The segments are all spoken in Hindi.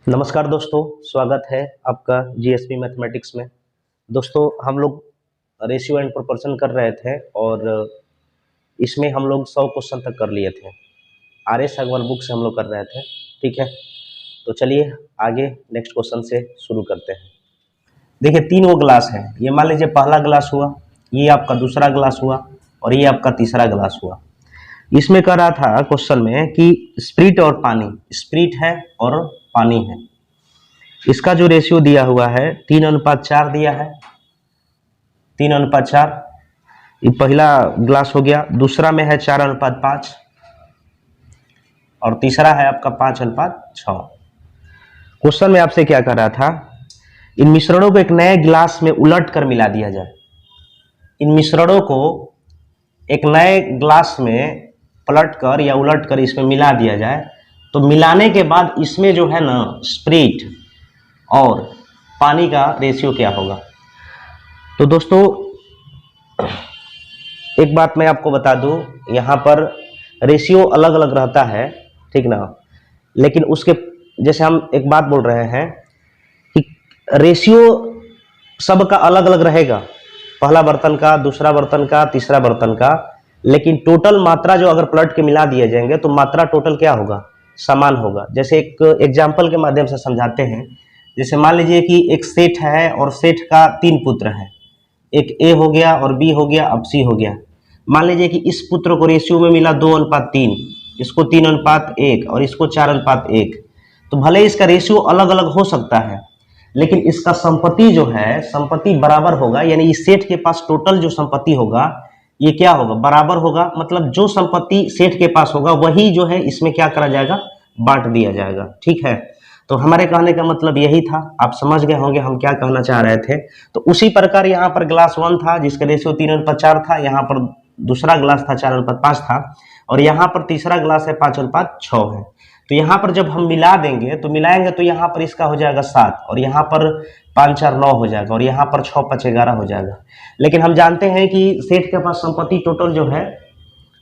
नमस्कार दोस्तों, स्वागत है आपका जीएसपी मैथमेटिक्स में। दोस्तों, हम लोग रेशियो एंड प्रोपोर्शन कर रहे थे और इसमें हम लोग 100 क्वेश्चन तक कर लिए थे। आर.एस. अग्रवाल बुक से हम लोग कर रहे थे। ठीक है, तो चलिए आगे नेक्स्ट क्वेश्चन से शुरू करते हैं। देखिए, 3 वो ग्लास है। ये मान लीजिए पहला ग्लास हुआ, ये आपका दूसरा ग्लास हुआ और ये आपका तीसरा ग्लास हुआ। इसमें कह रहा था क्वेश्चन में कि स्प्रिट और पानी, स्प्रिट है और पानी है। इसका जो रेशियो दिया हुआ है 3:4 दिया है, 3:4। ये पहला ग्लास हो गया। दूसरा में है 4:5 और तीसरा है आपका 5:6। क्वेश्चन में आपसे क्या कर रहा था, इन मिश्रणों को एक नए ग्लास में उलट कर मिला दिया जाए। इन मिश्रणों को एक नए ग्लास में पलट कर या उलट कर इसमें मिला दिया जाए, तो मिलाने के बाद इसमें जो है ना स्प्रिट और पानी का रेशियो क्या होगा। तो दोस्तों, एक बात मैं आपको बता दूं, यहाँ पर रेशियो अलग अलग रहता है, ठीक ना। लेकिन उसके जैसे हम एक बात बोल रहे हैं कि रेशियो सबका अलग अलग रहेगा, पहला बर्तन का, दूसरा बर्तन का, तीसरा बर्तन का, लेकिन टोटल मात्रा जो अगर पलट के मिला दिए जाएंगे तो मात्रा टोटल क्या होगा, समान होगा। जैसे एक एग्जाम्पल के माध्यम से समझाते हैं। जैसे मान लीजिए कि एक सेठ है और सेठ का 3 पुत्र है, एक ए हो गया और बी हो गया, अब सी हो गया। मान लीजिए कि इस पुत्र को रेशियो में मिला 2:3, इसको 3:1 और इसको 4:1। तो भले इसका रेशियो अलग अलग हो सकता है, लेकिन इसका संपत्ति जो है, संपत्ति बराबर होगा। यानी इस सेठ के पास टोटल जो संपत्ति होगा ये क्या होगा, बराबर होगा। मतलब जो संपत्ति सेठ के पास होगा वही जो है इसमें क्या करा जाएगा, बांट दिया जाएगा। ठीक है, तो हमारे कहने का मतलब यही था। आप समझ गए होंगे हम क्या कहना चाह रहे थे। तो उसी प्रकार यहाँ पर ग्लास 1 था जिसका रेशियो 3:4 था, यहाँ पर दूसरा ग्लास था 4:5 था और यहाँ पर तीसरा ग्लास है 5:6 है। तो यहाँ पर जब हम मिला देंगे तो मिलाएंगे तो यहाँ पर इसका हो जाएगा 7 और यहाँ पर 5×4=9 हो जाएगा और यहाँ पर 6×5=11 हो जाएगा। लेकिन हम जानते हैं कि सेठ के पास संपत्ति टोटल जो है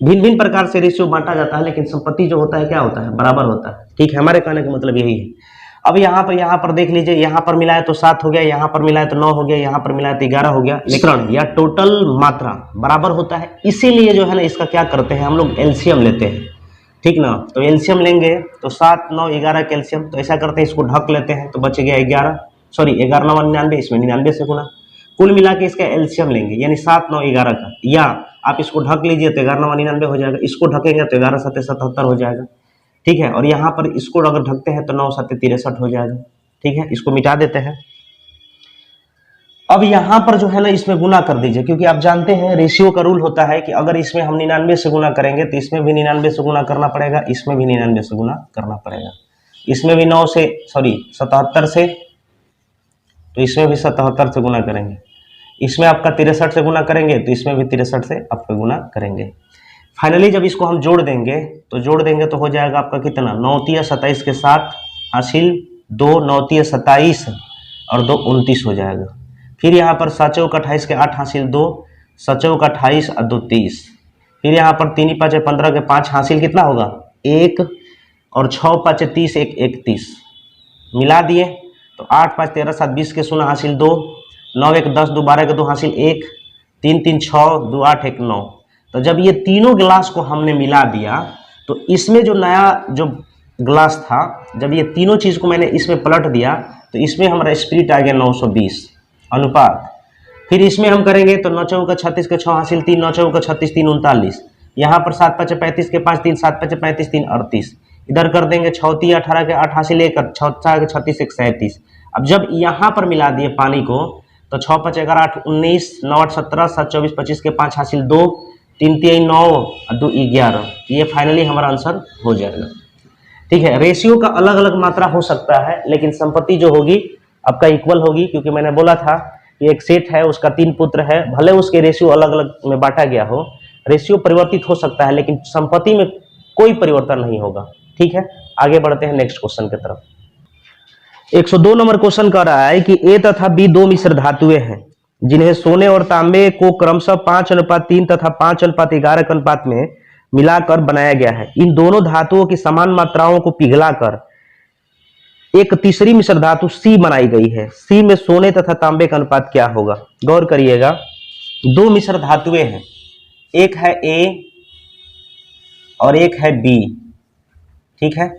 भिन्न भिन्न प्रकार से रेशियो बांटा जाता है, लेकिन संपत्ति जो होता है क्या होता है, बराबर होता है। ठीक है, हमारे कहने का मतलब यही है। अब यहाँ पर देख लीजिए, यहाँ पर मिलाए तो 7 हो गया, यहाँ पर मिलाए तो 9 हो गया, यहाँ पर मिलाए तो 11 हो गया। लेकिन या टोटल मात्रा बराबर होता है, इसीलिए जो है ना इसका क्या करते हैं हम लोग, एलसीएम लेते हैं। ठीक ना, तो एलसीएम लेंगे तो 7, 9, 11 का एलसीएम। तो ऐसा करते हैं, इसको ढक लेते हैं तो बच गया 11, सॉरी 11 9 99, इसमें 99 से गुना। कुल मिला के इसका एलसीएम लेंगे, यानी 7, 9, 11 का। या आप इसको ढक लीजिए तो 11 9 99 हो जाएगा, इसको ढकेंगे तो 11 7 77 हो जाएगा। ठीक है, और यहाँ पर इसको अगर ढकते हैं तो 9 7 63 हो जाएगा। ठीक है, इसको मिटा देते हैं। अब यहाँ पर जो है ना इसमें गुना कर दीजिए, क्योंकि आप जानते हैं रेशियो का रूल होता है कि अगर इसमें हम 99 से गुना करेंगे तो इसमें भी 99 से गुना करना पड़ेगा, इसमें भी 99 से गुना करना पड़ेगा, इसमें भी 77 से, तो इसमें भी 77 से गुना करेंगे, इसमें आपका 63 से गुना करेंगे तो इसमें भी 63 से आपका गुना करेंगे। फाइनली जब इसको हम जोड़ देंगे तो हो जाएगा आपका कितना, 9 27 के साथ हासिल 2, 9 27 और 2 29 हो जाएगा। फिर यहाँ पर 7 28 के 8 हासिल 2, 7 28 और 2 30। फिर यहाँ पर 3 5 15 के 5 हासिल कितना होगा, 1 और 6 5 30 1 31 मिला दिए तो 8 5 13 7 20 के 0 हासिल 2, 9 1 10 2 12 के 2 हासिल 1, 3 3 6 2 8 1 9। तो जब ये तीनों ग्लास को हमने मिला दिया तो इसमें जो नया जो ग्लास था, जब ये तीनों चीज़ को मैंने इसमें पलट दिया तो इसमें हमारा स्प्रिट आ गया 920 अनुपात। फिर इसमें हम करेंगे तो 9 4 36 के 6 हासिल 3, 9 4 36 3 39। यहाँ पर 7 5 35 के 5 3, 7 5 35 3 38। इधर कर देंगे 6 3 18 के 8 हासिल 1, 6 4 के 36 1 37। अब जब यहाँ पर मिला दिए पानी को तो 6 5 11 8 19, 9 8 17, 7 24 25 के 5 हासिल 2, 3 3 9 और 2 11। ये फाइनली हमारा आंसर हो जाएगा। ठीक है, रेशियो का अलग अलग मात्रा हो सकता है, लेकिन संपत्ति जो होगी आपका इक्वल होगी, क्योंकि मैंने बोला था कि एक सेठ है, उसका 3 पुत्र है, भले उसके रेशियो अलग अलग में बांटा गया हो, रेशियो परिवर्तित हो सकता है लेकिन संपत्ति में कोई परिवर्तन नहीं होगा। ठीक है, आगे बढ़ते हैं नेक्स्ट क्वेश्चन की तरफ। 102 नंबर क्वेश्चन कह रहा है कि ए तथा बी 2 मिश्र धातुएं हैं जिन्हें सोने और तांबे को क्रमशः 5:3 तथा 5:11 के अनुपात में मिलाकर बनाया गया है। इन दोनों धातुओं की समान मात्राओं को पिघलाकर एक तीसरी मिश्र धातु सी बनाई गई है, सी में सोने तथा तांबे का अनुपात क्या होगा? गौर करिएगा, दो मिश्र धातुएं हैं, एक है ए और एक है बी, ठीक है।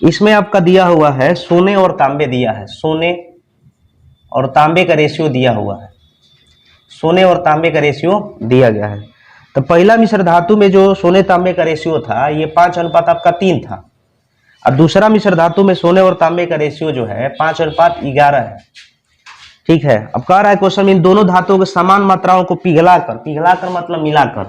इसमें आपका दिया हुआ है सोने और तांबे दिया है, सोने और तांबे का रेशियो दिया हुआ है, सोने और तांबे का रेशियो दिया गया है। तो पहला मिश्र धातु में जो सोने तांबे का रेशियो था ये 5 अनुपात आपका 3 था, और दूसरा मिश्र धातु में सोने और तांबे का रेशियो जो है 5 अनुपात 11 है, ठीक है। अब कह रहा है क्वेश्चन में इन दोनों धातुओं के समान मात्राओं को पिघलाकर मतलब मिलाकर,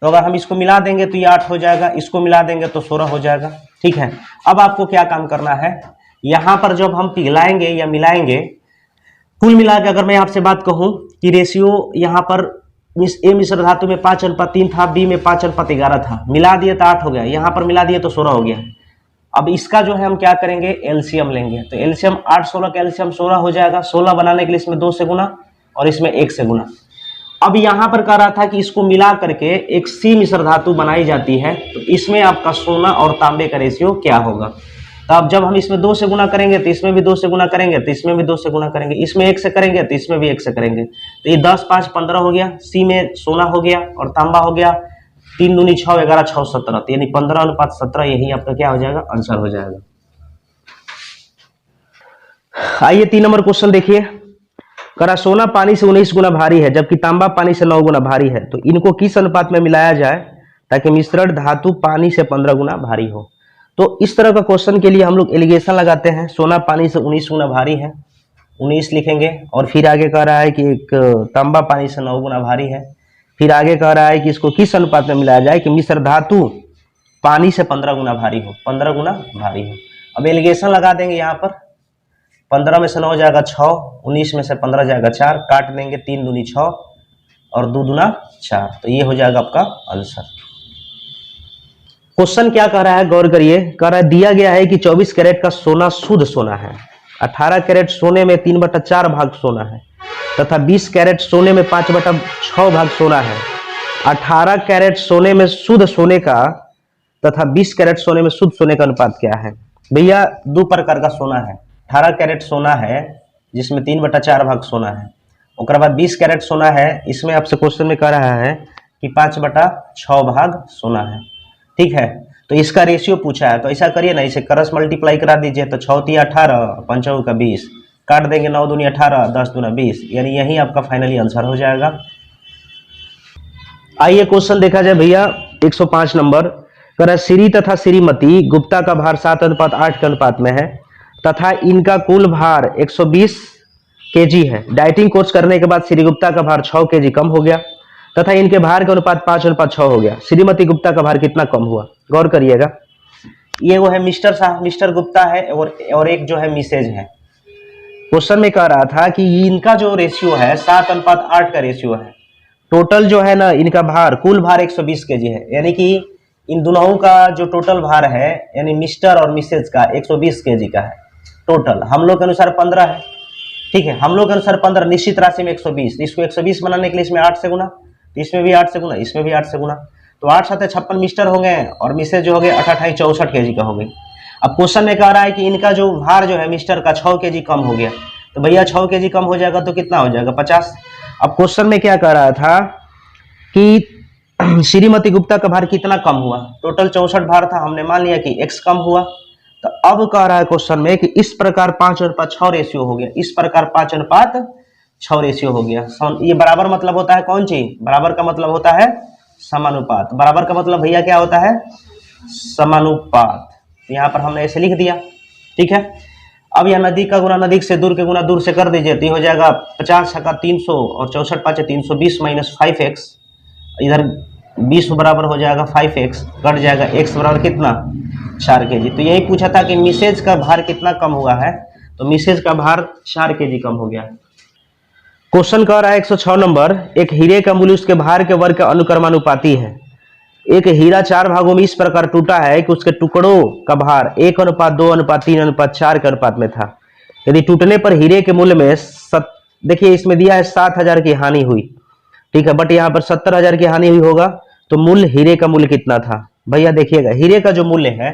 तो अगर हम इसको मिला देंगे तो ये 8 हो जाएगा, इसको मिला देंगे तो 16 हो जाएगा, ठीक है। अब आपको क्या काम करना है, यहां पर जब हम पिघलाएंगे या मिलाएंगे, कुल मिला के अगर मैं आपसे बात कहूं कि रेशियो यहां पर ए मिश्र धातु में 5 अनुपात 3 था, बी में 5 अनुपात 11 था, मिला दिए तो 8 हो गया, यहां पर मिला दिए तो 16 हो गया। अब इसका जो है हम क्या करेंगे, एलसीएम लेंगे, तो एलसीएम 8 16 का एलसीएम 16 हो जाएगा। 16 बनाने के लिए इसमें 2 से गुना और इसमें 1 से गुना। अब यहां पर कह रहा था कि इसको मिला करके एक सी मिश्र धातु बनाई जाती है, तो इसमें आपका सोना और तांबे का रेशियो क्या होगा? तो अब जब हम इसमें 2 से गुना करेंगे तो इसमें भी 2 से गुना करेंगे, तो इसमें भी 2 से गुना करेंगे, इसमें 1 से करेंगे तो इसमें भी 1 से करेंगे, तो ये 10 5 15 हो गया, सी में सोना हो गया और तांबा हो गया, 3 दूनी 6 11 6 17, तो यानी 15 अनुपात 17 यही आपका क्या हो जाएगा, आंसर हो जाएगा। आइए 3 नंबर क्वेश्चन देखिए, करा सोना पानी से 19 गुना भारी है जबकि तांबा पानी से 9 गुना भारी है, तो इनको किस अनुपात में मिलाया जाए ताकि मिश्रण धातु पानी से 15 गुना भारी हो? तो इस तरह का क्वेश्चन के लिए हम लोग एलिगेशन लगाते हैं, सोना पानी से 19 गुना भारी है, 19 लिखेंगे, और फिर आगे कह रहा है कि एक तांबा पानी से 9 गुना भारी है, फिर आगे कह रहा है कि इसको किस अनुपात में मिलाया जाए कि मिश्र धातु पानी से 15 गुना भारी हो, 15 गुना भारी हो। अब एलिगेशन लगा देंगे यहाँ पर, 15 में से 9 जाएगा 6, 19 में से 15 जाएगा 4, काट देंगे, 3 दूनी 6 और 2 दूना 4, तो ये हो जाएगा आपका आंसर। क्वेश्चन क्या कह रहा है, गौर करिए, कह रहा है दिया गया है कि 24 कैरेट का सोना शुद्ध सोना है, 18 कैरेट सोने में 3/4 भाग सोना है तथा 20 कैरेट सोने में 5/6 भाग सोना है। 18 कैरेट सोने में शुद्ध सोने का तथा 20 कैरेट सोने में शुद्ध सोने का अनुपात क्या है? भैया 2 प्रकार का सोना है, 18 कैरेट सोना है जिसमें 3/4 भाग सोना है, उसके बाद 20 कैरेट सोना है, इसमें आपसे क्वेश्चन में कह रहा है कि 5/6 भाग सोना है, ठीक है। तो इसका रेशियो पूछा है, तो ऐसा करिए ना, इसे क्रॉस मल्टीप्लाई करा दीजिए, तो 6 3 18, 5 का 20, काट देंगे, 9 दूनी 18, 10 दूना 20, यानी यही आपका फाइनली आंसर हो जाएगा। आइए क्वेश्चन देखा जाए भैया, 105 नंबर, कह श्री तथा श्रीमती गुप्ता का भार 7 अनुपात 8 के अनुपात में है तथा इनका कुल भार 120 केजी है। डाइटिंग कोर्स करने के बाद श्री गुप्ता का भार 6 केजी कम हो गया तथा इनके भार का अनुपात 5 अनुपात 6 हो गया। श्रीमती गुप्ता का भार कितना कम हुआ? गौर करिएगा, ये वो है मिस्टर साहब, मिस्टर गुप्ता है और एक जो है मिसेज है। क्वेश्चन में कह रहा था कि इनका जो रेशियो है 7 अनुपात 8 का रेशियो है, टोटल जो है ना इनका भार, कुल भार 120 केजी है, यानी कि इन दोनों का जो टोटल भार है यानी मिस्टर और मिसेज का 120 केजी का है टोटल। हम लोग के अनुसार 15 है, ठीक है, हम लोग के अनुसार 15, निश्चित राशि में 120, इसको 120 बनाने के लिए इसमें 8 से गुना, तो इसमें भी 8 से गुना, इसमें भी 8 से गुना, तो 8 7 56 मिस्टर हो गए और मिसेज जो हो गए 8 8 64 केजी का हो गई। अब क्वेश्चन में कह रहा है कि इनका जो भार जो है मिस्टर का 6 केजी कम हो गया, तो भैया 6 केजी कम हो जाएगा तो कितना हो जाएगा? 50। अब क्वेश्चन में क्या कह रहा था कि श्रीमती गुप्ता का भार कितना कम हुआ? टोटल 64 भार था, हमने मान लिया कि x कम हुआ, तो अब कह रहा है क्वेश्चन में कि इस प्रकार 5 अनुपात 6 रेशियो हो गया, इस प्रकार 5 अनुपात 6 रेशियो हो गया। ये बराबर मतलब होता है कौन चीज? बराबर का मतलब होता है समानुपात। बराबर का मतलब भैया क्या होता है? समानुपात। यहाँ पर हमने ऐसे लिख दिया, ठीक है। अब यह नदी का गुना नदी से, दूर के गुना दूर से कर दीजिए, तो हो जाएगा 50 छक्का 300 और 64 5 320 माइनस 5x, इधर 20 बराबर हो जाएगा 5x, कट जाएगा, x बराबर कितना? 4 केजी। तो यही पूछा था कि मिसेज का भार कितना कम हुआ है, तो मिसेज का भार 4 केजी कम हो गया। क्वेश्चन कह रहा है 106 नंबर, एक हीरे का मूल्य उसके भार के वर्ग का अनुक्रमानुपाती है। एक हीरा 4 भागों में इस प्रकार टूटा है कि उसके टुकड़ों का भार 1 अनुपात 2 अनुपात 3 अनुपात 4 के अनुपात में था। यदि टूटने पर हीरे के मूल्य में देखिए इसमें दिया है 7,000 की हानि हुई, ठीक है, बट यहाँ पर 70,000 की हानि हुई होगा, तो मूल्य हीरे का मूल्य कितना था? भैया देखिएगा, हीरे का जो मूल्य है,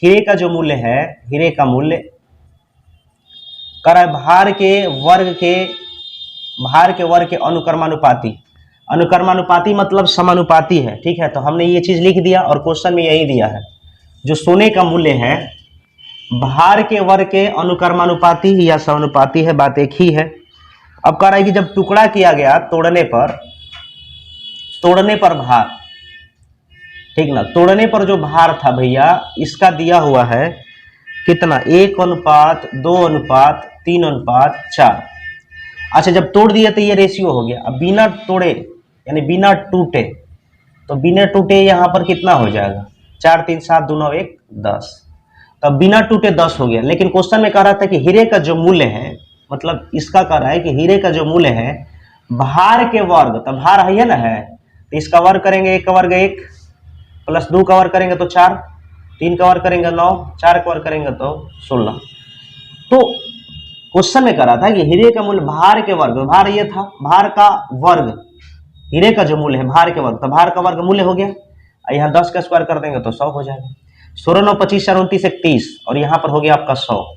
हीरे का मूल्य कह रहा है भार के वर्ग के अनुक्रमानुपाती। अनुक्रमानुपाती मतलब समानुपाती है, ठीक है। तो हमने ये चीज लिख दिया और क्वेश्चन में यही दिया है, जो सोने का मूल्य है भार के वर्ग के अनुक्रमानुपाती या समानुपाती है, बात एक ही है। अब कह रहा है कि जब टुकड़ा किया गया तोड़ने पर भार, ठीक ना, तोड़ने पर जो भार था भैया इसका दिया हुआ है कितना, 1:2:3:4। अच्छा, जब तोड़ दिया तो ये रेशियो हो गया। अब बिना तोड़े यानी बिना टूटे, तो बिना टूटे यहाँ पर कितना हो जाएगा, 4 3 7 2 9 1 10। तब बिना टूटे 10 हो गया। लेकिन क्वेश्चन में कह रहा था कि हीरे का जो मूल्य है, मतलब इसका कह रहा है कि हीरे का जो मूल्य है भार के वर्ग, तो भार है ना, है तो इसका वर्ग करेंगे, 1 का वर्ग 1 प्लस 2 का वर्ग करेंगे तो 4, 3 का वर्ग करेंगे 9, 4 का वर्ग करेंगे तो 16। तो क्वेश्चन में कह रहा था कि हीरे का मूल्य भार के वर्ग, भार ये था, भार का वर्ग, हीरे का जो मूल्य है भार के वर्ग, तो भार का वर्ग मूल्य हो गया। यहाँ 10 का स्क्वायर कर देंगे तो 100 हो जाएगा। 16 9 25 4 29 1 30 और यहाँ पर हो गया आपका 100,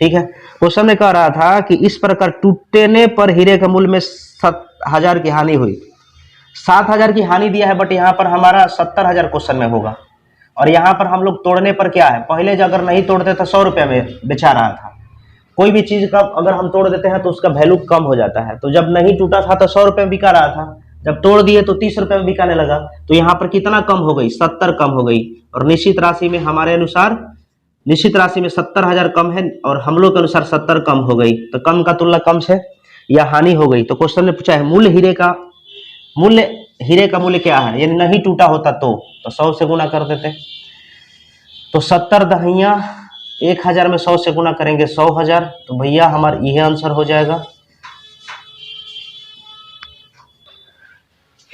ठीक है। क्वेश्चन में कह रहा था कि इस प्रकार टूटने पर हीरे के मूल्य में 7,000 की हानि हुई। 7,000 की हानि दिया है, बट यहाँ पर हमारा 70,000 क्वेश्चन में होगा। और यहाँ पर हम लोग तोड़ने पर क्या है, पहले जो अगर नहीं तोड़ते तो 100 रुपये में बेचा रहा था। कोई भी चीज का अगर हम तोड़ देते हैं तो उसका वैल्यू कम हो जाता है। तो जब नहीं टूटा था तो 100 रुपये में बिका रहा था, जब तोड़ दिए तो 30 रुपये में बिकाने लगा। तो यहाँ पर कितना कम हो गई, 70 कम हो गई। और निश्चित राशि में हमारे अनुसार निश्चित राशि में 70,000 कम है और हम लोग के अनुसार 70 कम हो गई। तो कम का तुलना कम से या हानि हो गई। तो क्वेश्चन ने पूछा है मूल्य हीरे का मूल्य क्या है, यानी नहीं टूटा होता तो 100 से गुना कर देते। तो 70 दहिया 1000 में 100 से गुना करेंगे 100,000। तो भैया हमारा यह आंसर हो जाएगा।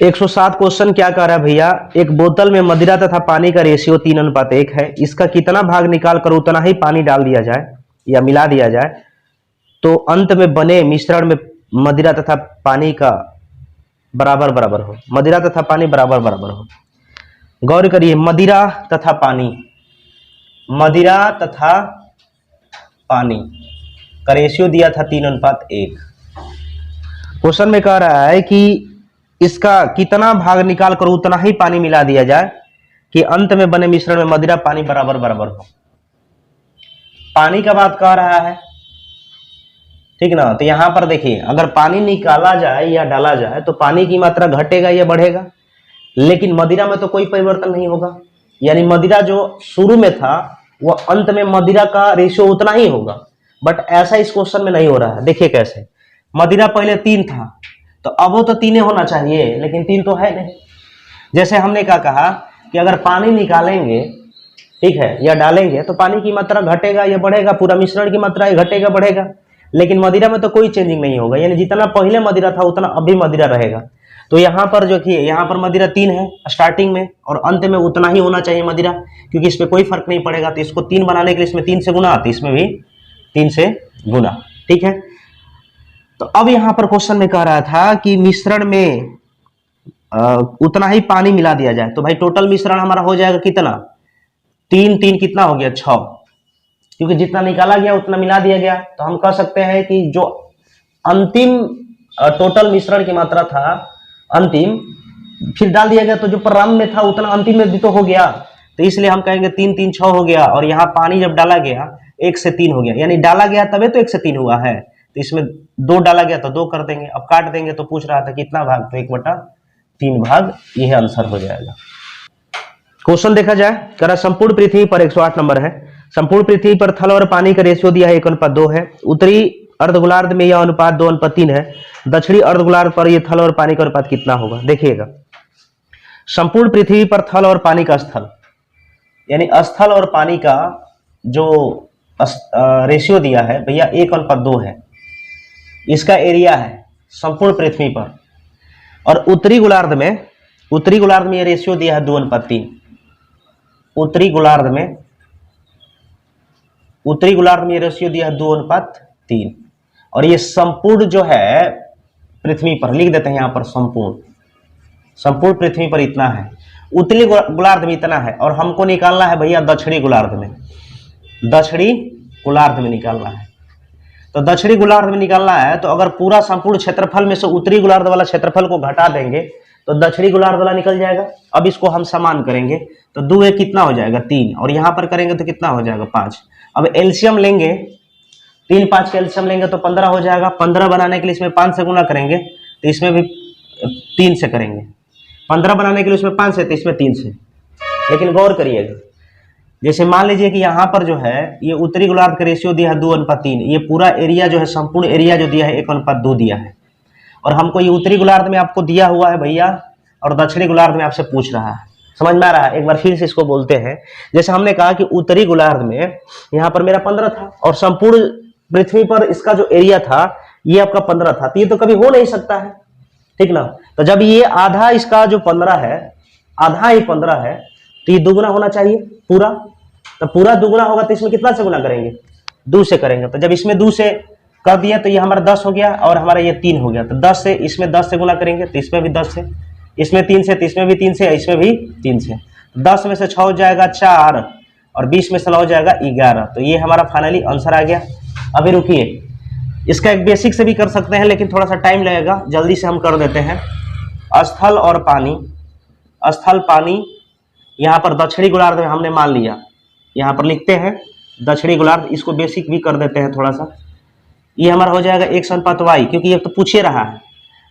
107 क्वेश्चन क्या कह रहा है भैया, एक बोतल में मदिरा तथा पानी का रेशियो 3:1 है। इसका कितना भाग निकाल कर उतना ही पानी डाल दिया जाए या मिला दिया जाए तो अंत में बने मिश्रण में मदिरा तथा पानी का बराबर बराबर हो, मदिरा तथा पानी बराबर बराबर हो। गौर करिए, मदिरा तथा पानी का रेशियो दिया था 3:1। क्वेश्चन में कह रहा है कि इसका कितना भाग निकाल कर उतना ही पानी मिला दिया जाए कि अंत में बने मिश्रण में मदिरा पानी बराबर बराबर हो। पानी का बात कह रहा है, ठीक ना। तो यहां पर देखिए, अगर पानी निकाला जाए या डाला जाए तो पानी की मात्रा घटेगा या बढ़ेगा, लेकिन मदिरा में तो कोई परिवर्तन नहीं होगा। यानी मदिरा जो शुरू में था वो अंत में मदिरा का रेशियो उतना ही होगा। बट ऐसा इस क्वेश्चन में नहीं हो रहा है। देखिए कैसे, मदिरा पहले 3 था तो अब वो तो 3 होना चाहिए, लेकिन 3 तो है नहीं। जैसे हमने क्या कहा कि अगर पानी निकालेंगे, ठीक है, या डालेंगे तो पानी की मात्रा घटेगा या बढ़ेगा, पूरा मिश्रण की मात्रा घटेगा बढ़ेगा। लेकिन मदिरा में तो कोई चेंजिंग नहीं होगा, यानी जितना पहले मदिरा था उतना अभी मदिरा रहेगा। तो यहाँ पर जो कि यहाँ पर मदिरा 3 है स्टार्टिंग में और अंत में उतना ही होना चाहिए मदिरा, क्योंकि इस पर कोई फर्क नहीं पड़ेगा। तो इसको 3 बनाने के लिए इसमें 3 से गुना आती है, इसमें भी 3 से गुना, ठीक है। तो अब यहाँ पर क्वेश्चन में कह रहा था कि मिश्रण में उतना ही पानी मिला दिया जाए। तो भाई टोटल मिश्रण हमारा हो जाएगा कितना, 3 3 कितना हो गया 6, क्योंकि जितना निकाला गया उतना मिला दिया गया। तो हम कह सकते हैं कि जो अंतिम टोटल मिश्रण की मात्रा था अंतिम फिर डाल दिया गया, तो जो प्रारंभ में था उतना अंतिम में भी तो हो गया। तो इसलिए हम कहेंगे 3 3 6 हो गया। और यहाँ पानी जब डाला गया 1 से 3 हो गया, यानी डाला गया तबे तो 1 से 3 हुआ है। तो इसमें 2 डाला गया तो 2 कर देंगे। अब काट देंगे तो पूछ रहा था कितना भाग, तो 1/3 भाग, यह आंसर हो जाएगा। क्वेश्चन देखा जाए, कह रहा संपूर्ण पृथ्वी पर 108 नंबर है। संपूर्ण पृथ्वी पर थल और पानी का रेशियो दिया है 1:2 है। उत्तरी अर्धगोलार्ध में यह अनुपात 2:3 है। दक्षिणी अर्धगोलार्ध पर यह थल और पानी का अनुपात कितना होगा। देखिएगा, संपूर्ण पृथ्वी पर थल और पानी का स्थल, यानी स्थल और पानी का जो रेशियो दिया है भैया 1:2 है। इसका एरिया है संपूर्ण पृथ्वी पर। और उत्तरी गोलार्ध में यह रेशियो दिया है 2:3। उत्तरी गोलार्ध में यह रेशियो दिया है 2:3। और ये संपूर्ण जो है पृथ्वी पर, लिख देते हैं यहाँ पर संपूर्ण पृथ्वी पर इतना है, उत्तरी गोलार्ध में इतना है। और हमको निकालना है भैया दक्षिणी गोलार्ध में निकालना है। तो दक्षिणी गोलार्ध में निकालना है, तो अगर पूरा संपूर्ण क्षेत्रफल में से उत्तरी गोलार्ध वाला क्षेत्रफल को घटा देंगे तो दक्षिणी गोलार्ध वाला निकल जाएगा। अब इसको हम समान करेंगे तो 2 एक कितना हो जाएगा 3, और यहाँ पर करेंगे तो कितना हो जाएगा 5। अब एलसीएम लेंगे, 3 5 का एलसीएम लेंगे तो 15 हो जाएगा। 15 बनाने के लिए इसमें 5 से गुना करेंगे तो इसमें भी 3 से करेंगे। 15 बनाने के लिए इसमें 5 से, तो इसमें 3 से। लेकिन गौर करिएगा, जैसे मान लीजिए कि यहाँ पर जो है ये उत्तरी गोलार्ध का रेशियो दिया है 2:3, ये पूरा एरिया जो है संपूर्ण एरिया जो दिया है 1:2 दिया है, और हमको ये उत्तरी गोलार्ध में आपको दिया हुआ है भैया, और दक्षिणी गोलार्ध में आपसे पूछ रहा है। समझ में आ रहा है? एक बार फिर से इसको बोलते हैं। जैसे हमने कहा कि उत्तरी गोलार्ध में यहाँ पर मेरा 15 था, और संपूर्ण पृथ्वी पर इसका जो एरिया था ये आपका 15 था, तो ये तो कभी हो नहीं सकता है, ठीक ना। तो जब ये आधा इसका जो 15 है, आधा ही 15 है, तो ये दुगुना होना चाहिए पूरा। तो पूरा दुगुना होगा तो इसमें कितना से गुना करेंगे? 2 से करेंगे। तो जब इसमें 2 से कर दिया तो ये हमारा 10 हो गया, और हमारा ये 3 हो गया। तो 10 से इसमें 10 से गुना करेंगे तो इसमें भी 10 से, इसमें 3 से, तो इसमें भी 3 से, इसमें भी 3 से। 10 में से 6 हो जाएगा 4, और 20 में से 9 हो जाएगा 11। तो ये हमारा फाइनली आंसर आ गया। अभी रुकिए, इसका एक बेसिक से भी कर सकते हैं, लेकिन थोड़ा सा टाइम लगेगा, जल्दी से हम कर देते हैं। स्थल और पानी, स्थल पानी यहाँ पर दक्षिणी गोलार्ध में हमने मान लिया, यहाँ पर लिखते हैं दक्षिणी गोलार्ध, इसको बेसिक भी कर देते हैं थोड़ा सा। ये हमारा हो जाएगा x/y, क्योंकि ये तो पूछ ही रहा है।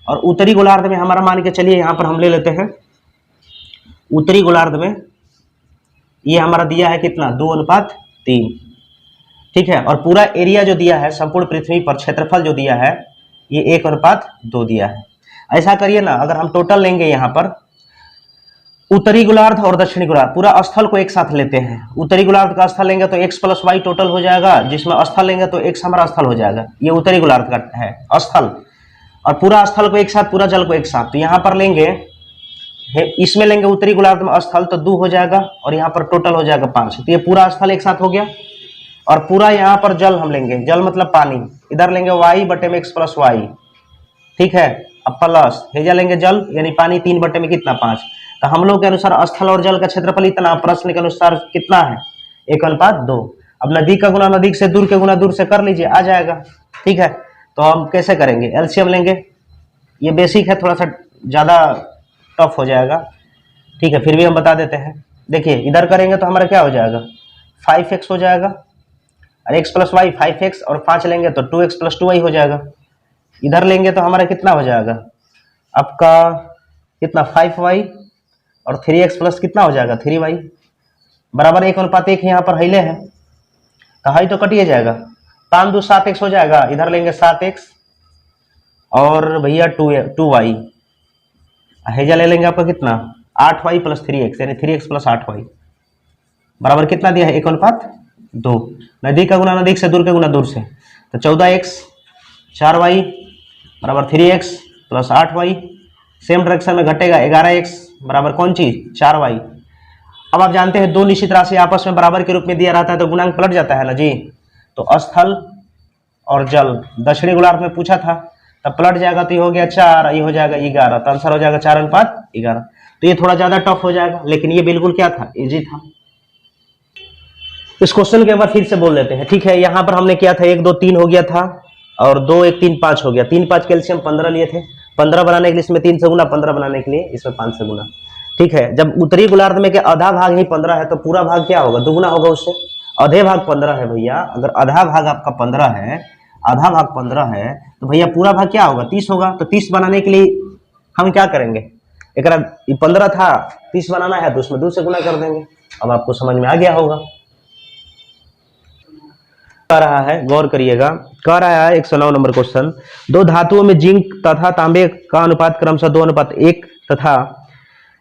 और उत्तरी गोलार्ध में हमारा मान के चलिए यहाँ पर हम ले लेते हैं, उत्तरी गोलार्ध में ये हमारा दिया है कितना 2:3, ठीक है। और पूरा एरिया जो दिया है संपूर्ण पृथ्वी पर क्षेत्रफल जो दिया है ये 1:2 दिया है। ऐसा करिए ना, अगर हम टोटल लेंगे यहाँ पर उत्तरी गोलार्ध और दक्षिणी गोलार्ध, पूरा स्थल को एक साथ लेते हैं। उत्तरी गोलार्ध का स्थल लेंगे तो x+y टोटल हो जाएगा, जिसमें स्थल लेंगे तो x हमारा स्थल हो जाएगा। ये उत्तरी गोलार्ध का है स्थल, और पूरा स्थल को एक साथ, पूरा जल को एक साथ। तो यहाँ पर लेंगे, इसमें लेंगे उत्तरी गोलार्ध में स्थल तो 2 हो जाएगा, और यहाँ पर टोटल हो जाएगा 5। तो ये पूरा स्थल एक साथ हो गया। और पूरा यहाँ पर जल हम लेंगे, जल मतलब पानी, इधर लेंगे y/x+y, ठीक है। अब प्लस हेजा लेंगे जल, यानी पानी 3 में कितना 5। तो हम लोग के अनुसार स्थल और जल का क्षेत्रफल इतना, प्रश्न के अनुसार कितना है 1:2। अब नदी का गुना नदी से, दूर के गुना दूर से कर लीजिए, आ जाएगा, ठीक है। तो हम कैसे करेंगे? एलसीएम लेंगे, ये बेसिक है, थोड़ा सा ज़्यादा टफ हो जाएगा, ठीक है, फिर भी हम बता देते हैं। देखिए इधर करेंगे तो हमारा क्या हो जाएगा 5x हो जाएगा, और x+y 5x, और 5 लेंगे तो 2x+2y हो जाएगा। इधर लेंगे तो हमारा कितना हो जाएगा आपका कितना 5y, और 3x प्लस कितना हो जाएगा 3y, बराबर 1:1 यहाँ पर हिले है, तो हाई तो कटिए जाएगा। 5 2 7x हो जाएगा, इधर लेंगे 7x, और भैया 2y, हेजा ले लेंगे आपका कितना 8y + 3x, यानी 3x + 8y, बराबर कितना दिया है 1:2। नदी का गुना नदी से, दूर के गुना दूर से, तो 14x, 4y बराबर 3x + 8y। सेम डायरेक्शन में घटेगा 11x बराबर कौन चीज 4y। अब आप जानते हैं दो निश्चित राशि आपस में बराबर के रूप में दिया रहता है तो गुणांक पलट जाता है ना जी। तो स्थल और जल दक्षिणी गोलार्ध में पूछा था, तब पलट जाएगा तो ये हो गया 4, ये हो जाएगा 11, तो आंसर हो जाएगा 4:11। तो ये थोड़ा ज्यादा टफ हो जाएगा, लेकिन ये बिल्कुल क्या था इजी था। इस क्वेश्चन के बाद फिर से बोल लेते हैं, ठीक है। यहाँ पर हमने किया था 1 2 3 हो गया था, और 2 1 3 5 हो गया। 3 5 कैल्शियम 15 लिए थे, 15 बनाने के लिए इसमें 3 से गुना, 15 बनाने के लिए इसमें 5 से गुना, ठीक है। जब उत्तरी गोलार्ध में के आधा भाग ही 15 है तो पूरा भाग क्या होगा दुगुना होगा उससे। आधे भाग 15 है भैया, अगर आधा भाग आपका 15 है, आधा भाग 15 है तो भैया पूरा भाग क्या होगा 30 होगा। तो 30 बनाने के लिए हम क्या करेंगे, एक 15 था 30 बनाना है तो उसमें 2 से गुना कर देंगे। अब आपको समझ में आ गया होगा। कह रहा है, गौर करिएगा, कह रहा है 109 नंबर क्वेश्चन, दो धातुओं में जिंक तथा तांबे का अनुपात क्रमशः 2:1 तथा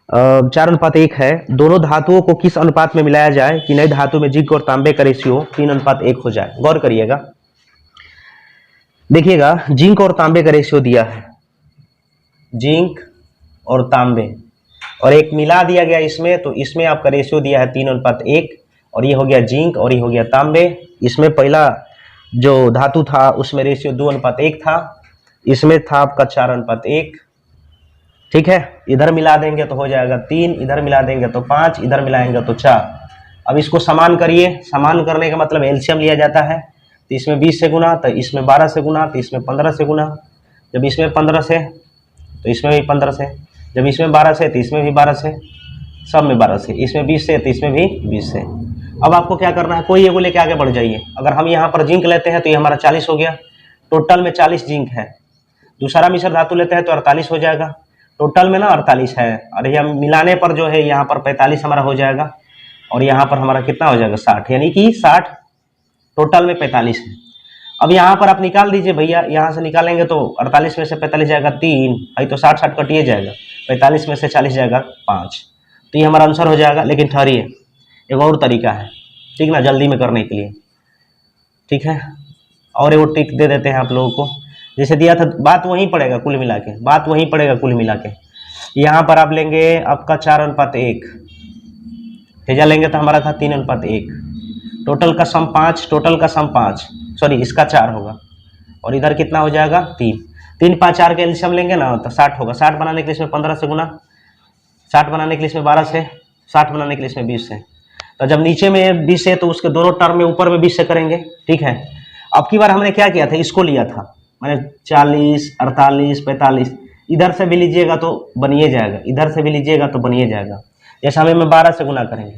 4:1 है। दोनों धातुओं को किस अनुपात में मिलाया जाए कि नई धातु में जिंक और तांबे का रेशियो 3:1 हो जाए। गौर करिएगा, देखिएगा जिंक और तांबे का रेशियो दिया है, जिंक और तांबे, और एक मिला दिया गया इसमें, तो इसमें आपका रेशियो दिया है 3:1, और ये हो गया जिंक और ये हो गया तांबे। इसमें पहला जो धातु था उसमें रेशियो 2:1 था, इसमें था आपका 4:1, ठीक है। इधर मिला देंगे तो हो जाएगा 3, इधर मिला देंगे तो 5, इधर मिलाएंगे तो 4। अब इसको समान करिए, समान करने का मतलब एलसीएम लिया जाता है। तो इसमें 20 से गुना, तो इसमें 12 से गुना, तो इसमें 15 से गुना। जब इसमें 15 से तो इसमें भी 15 से, जब इसमें 12 से तो इसमें भी 12 से, सब में 12 से, इसमें 20 से तो इसमें भी 20 से। अब आपको क्या करना है, कोई एगो लेके आगे बढ़ जाइए। अगर हम यहाँ पर जिंक लेते हैं तो ये हमारा 40 हो गया, टोटल में 40 जिंक है। दूसरा मिश्र धातु लेते हैं तो 48 हो जाएगा, टोटल में ना 48 है, और ये मिलाने पर जो है यहाँ पर 45 हमारा हो जाएगा, और यहाँ पर हमारा कितना हो जाएगा 60, यानी कि 60, टोटल में 45 है। अब यहाँ पर आप निकाल दीजिए भैया, यहाँ से निकालेंगे तो 48 में से 45 जाएगा 3, भाई तो 60 कटिए जाएगा, 45 में से 40 जाएगा 5, तो ये हमारा आंसर हो जाएगा। लेकिन ठहरिए, एक और तरीका है, ठीक ना, जल्दी में करने के लिए, ठीक है। और एक ट्रिक दे देते हैं आप लोगों को, जैसे दिया था, बात वहीं पड़ेगा कुल मिला के, बात वहीं पड़ेगा कुल मिला के। यहाँ पर आप लेंगे आपका 4:1, हेजा लेंगे तो हमारा था 3:1, टोटल का सम 5, टोटल का सम 5, सॉरी इसका 4 होगा, और इधर कितना हो जाएगा 3, 3 5 4 के एलसीएम लेंगे ना तो 60 होगा। 60 बनाने के लिए इसमें 15 से गुना, 60 बनाने के लिए इसमें 12 से, 60 बनाने के लिए इसमें 20 से। तो जब नीचे में 20 है तो उसके दोनों टर्म में ऊपर में 20 से करेंगे, ठीक है। अब की बार हमने क्या किया था, इसको लिया था, मैंने 40, 48, 45, इधर से भी लीजिएगा तो बनिए जाएगा, इधर से भी लीजिएगा तो बनिए जाएगा। जैसे हमें 12 से गुना करेंगे,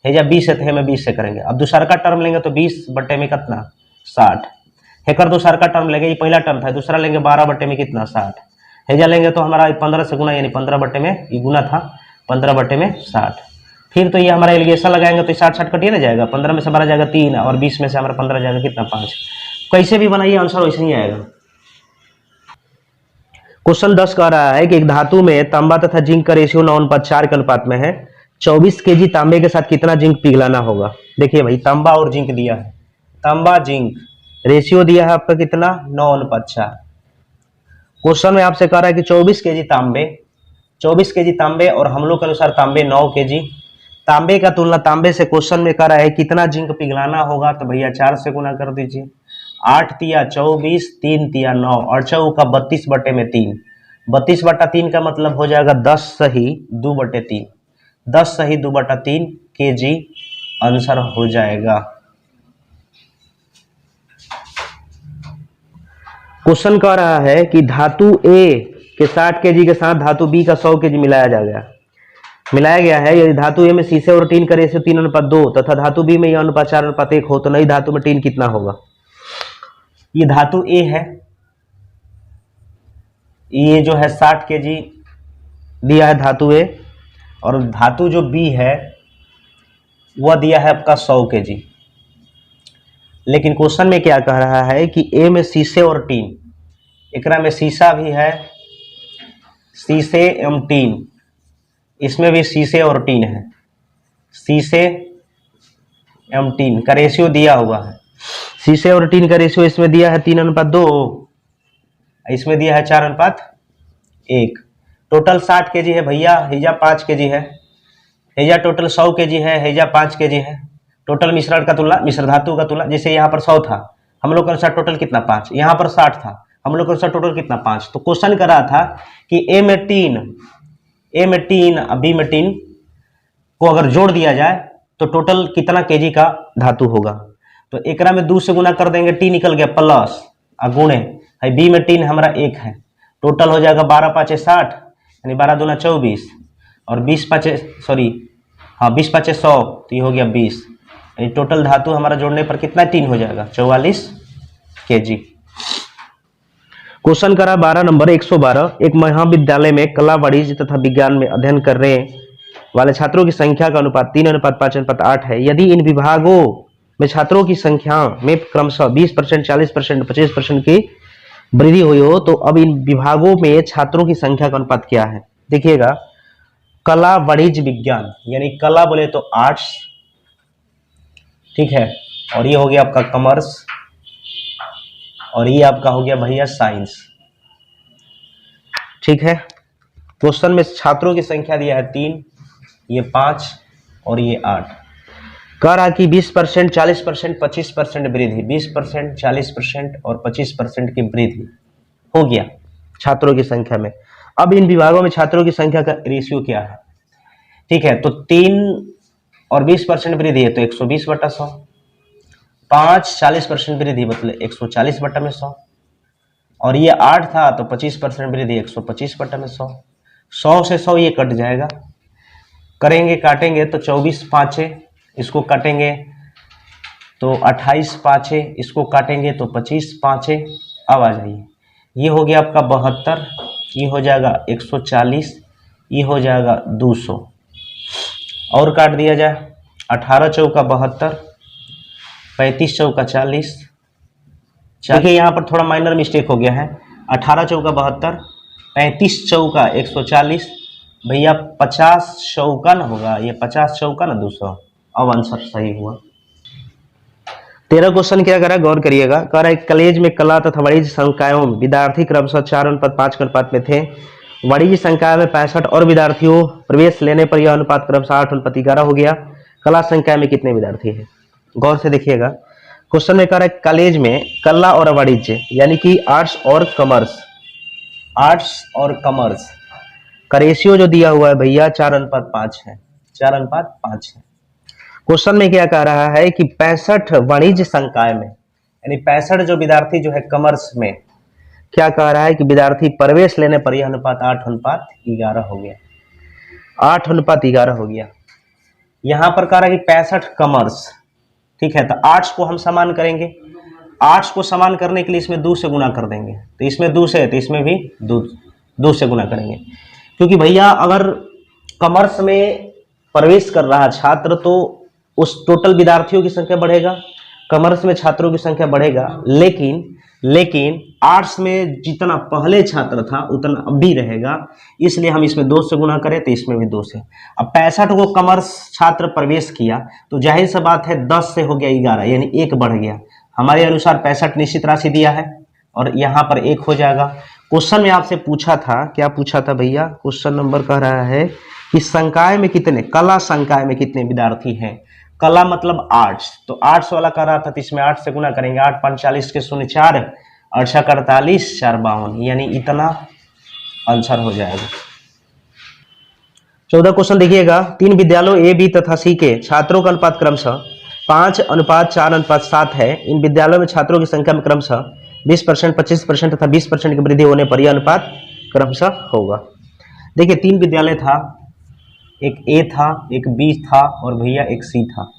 हेजा 20 है तो हमें 20 से करेंगे। अब दूसरा का टर्म लेंगे तो 20 बटे में कितना 60, हेकर दूसरा का टर्म लेंगे, ये पहला टर्म था, दूसरा लेंगे 12 बटे में कितना 60, हेजा लेंगे तो हमारा 15 से गुना, यानी 15 बटे में, ये गुना था 15 बटे में 60। फिर तो ये हमारा एलिगेशन लगाएंगे तो 60 कटिए ना जाएगा, 15 में से 12 जाएगा 3, और 20 में से हमारा 15 जाएगा कितना 5। कैसे भी बनाइए आंसर वैसे ही आएगा। क्वेश्चन 10 कह रहा है कि एक धातु में तांबा तथा जिंक का रेशियो 9:4 के अनुपात में है, 24 केजी तांबे के साथ कितना जिंक पिघलाना होगा। देखिए भाई, तांबा और जिंक दिया है, तांबा जिंक रेशियो दिया है आपका कितना 9:4। क्वेश्चन में आपसे कह रहा है कि 24 केजी तांबे, 24 केजी तांबे, और हम लोग के अनुसार तांबे 9 केजी, तांबे का तुलना तांबे से क्वेश्चन में कह रहा है कितना जिंक पिघलाना होगा, तो भैया 4 से गुना कर दीजिए, 8 तिया 24, 3 तिया 9, और चौका 32 बटे में 3, 32 बटा 3 का मतलब हो जाएगा 10 सही 2 बटे 3, 10 सही 2 बटा 3 केजी आंसर हो जाएगा। क्वेश्चन कह रहा है कि धातु ए के 60 केजी के साथ धातु बी का 100 केजी मिलाया गया है। यदि धातु ए में सीसे और टीन का रेशियो 3:2 तथा धातु बी में यह अनुपात 4:1 हो तो नई धातु में टीन कितना होगा। ये धातु ए है, ये जो है 60 केजी दिया है धातु ए, और धातु जो बी है वह दिया है आपका 100 केजी। लेकिन क्वेश्चन में क्या कह रहा है कि ए में शीशे और टीन, एकरा में शीशा भी है, शीशे एवं टीन, इसमें भी शीशे और टीन है, शीशे एवं टीन का रेशियो दिया हुआ है। शीशे और टीन का रेशियो इसमें दिया है 3:2, इसमें दिया है 4:1। टोटल 60 केजी है भैया, हेजा 5 केजी है, हेजा टोटल 100 केजी है, हेजा 5 केजी है। टोटल मिश्रण का तुलना, मिश्र धातु का तुलना, जैसे यहाँ पर 100 था, हम लोग के अनुसार टोटल कितना 5, यहाँ पर 60 था, हम लोग के अनुसार टोटल कितना 5। तो क्वेश्चन कर रहा था कि ए में टीन बी में टीन को अगर जोड़ दिया जाए तो टोटल कितना केजी का धातु होगा। तो एकरा में 2 से गुना कर देंगे, टी निकल गया प्लस गुणे, बी में टीन हमारा 1 है, टोटल हो जाएगा 12 5 60, यानी 12 दूना 24, और 20 5 100, तो ये हो गया 20, यानी टोटल धातु हमारा जोड़ने पर कितना टीन हो जाएगा 44 केजी। क्वेश्चन करा 12 नंबर 112, एक महाविद्यालय में कला, वाणिज्य तथा विज्ञान में अध्ययन करने वाले छात्रों की संख्या का अनुपात 3:5:8 है। यदि इन विभागों में छात्रों की संख्या में क्रमशः 20%, 40%, 25% की वृद्धि हुई हो तो अब इन विभागों में छात्रों की संख्या का अनुपात क्या है। देखिएगा, कला, वाणिज्य, विज्ञान, यानी कला बोले तो आर्ट्स, ठीक है, और ये हो गया आपका कॉमर्स, और ये आपका हो गया भैया साइंस, ठीक है। क्वेश्चन में छात्रों की संख्या दिया है 3, ये 5 और ये 8। कह रहा कि 20%, 40%, 25% वृद्धि, 20%, 40% और 25% की वृद्धि हो गया छात्रों की संख्या में। अब इन विभागों में छात्रों की संख्या का रेशियो क्या है, ठीक है। तो 3 और 20% वृद्धि है तो 120/100, 5 40% वृद्धि मतलब 140 बटा में 100, और ये 8 था तो 25% वृद्धि 125 बटा में 100। 100 से 100 ये कट जाएगा, करेंगे काटेंगे तो 24 पाँचे, इसको काटेंगे तो 28 पाँचे, इसको काटेंगे तो 25 पाँचे। अब आ जाइए, ये हो गया आपका 72, ये हो जाएगा 140, ये हो जाएगा 200, और काट दिया जाए 18 चौका 72, 35 चौका 40। देखिए यहाँ पर थोड़ा माइनर मिस्टेक हो गया है, 18 चौका 72, 35 चौका 140, भैया 50 चौका ना होगा, ये 50 चौका ना 200। अब आंसर सही हुआ। 13 क्वेश्चन क्या करा, गौर करिएगा। कह रहा है कॉलेज में कला तथा वाणिज्य संकायों में विद्यार्थी क्रमशः 4:5 के अनुपात में थे। वाणिज्य संकाय में 65 और विद्यार्थियों प्रवेश लेने पर यह अनुपात क्रमशः 8:11 हो गया। कला संकाय में कितने विद्यार्थी हैं? गौर से देखिएगा, क्वेश्चन में कह रहा है कॉलेज में कला और वाणिज्य यानी कि आर्ट्स और कॉमर्स का रेशियो जो दिया हुआ है भैया 4:5 है, 4:5 है। क्वेश्चन में क्या कह रहा है कि 65 वाणिज्य संकाय में यानी 65 जो विद्यार्थी जो है कॉमर्स में, क्या कह रहा है कि विद्यार्थी प्रवेश लेने पर यह अनुपात 8:11 हो गया, 8:11 हो गया। यहां पर कह रहा है कि 65 कॉमर्स, ठीक है, तो आर्ट्स को हम समान करेंगे, आर्ट्स को समान करने के लिए इसमें 2 से गुना कर देंगे, तो इसमें 2 से है तो इसमें भी 2 से गुना करेंगे, क्योंकि भैया अगर कॉमर्स में प्रवेश कर रहा छात्र तो उस टोटल विद्यार्थियों की संख्या बढ़ेगा, कॉमर्स में छात्रों की संख्या बढ़ेगा, लेकिन आर्ट्स में जितना पहले छात्र था उतना अब भी रहेगा, इसलिए हम इसमें 2 से गुना करें तो इसमें भी 2 से। अब 65 को कॉमर्स छात्र प्रवेश किया तो जाहिर सा बात है 10 से हो गया 11, यानी 1 बढ़ गया। हमारे अनुसार 65 निश्चित राशि दिया है और यहाँ पर 1 हो जाएगा। क्वेश्चन में आपसे पूछा था, क्या पूछा था भैया? क्वेश्चन नंबर कह रहा है कि संकाय में कितने, कला संकाय में कितने विद्यार्थी हैं? कला मतलब आर्ट्स, तो आर्ट्स वाला कर रहा था तो इसमें 8 से गुना करेंगे, 8 5 40 के 0 4, 8 6 48, 4 52, यानी इतना आंसर हो जाएगा। 14 क्वेश्चन देखिएगा, 3 विद्यालयों ए बी तथा सी के छात्रों का अनुपात क्रमशः 5:4:7 है। इन विद्यालयों में छात्रों की संख्या में क्रमशः 20%, 25% तथा 20% की वृद्धि होने पर यह अनुपात क्रमशः होगा। देखिए 3 विद्यालय था, एक ए था, एक बी था और भैया एक सी था।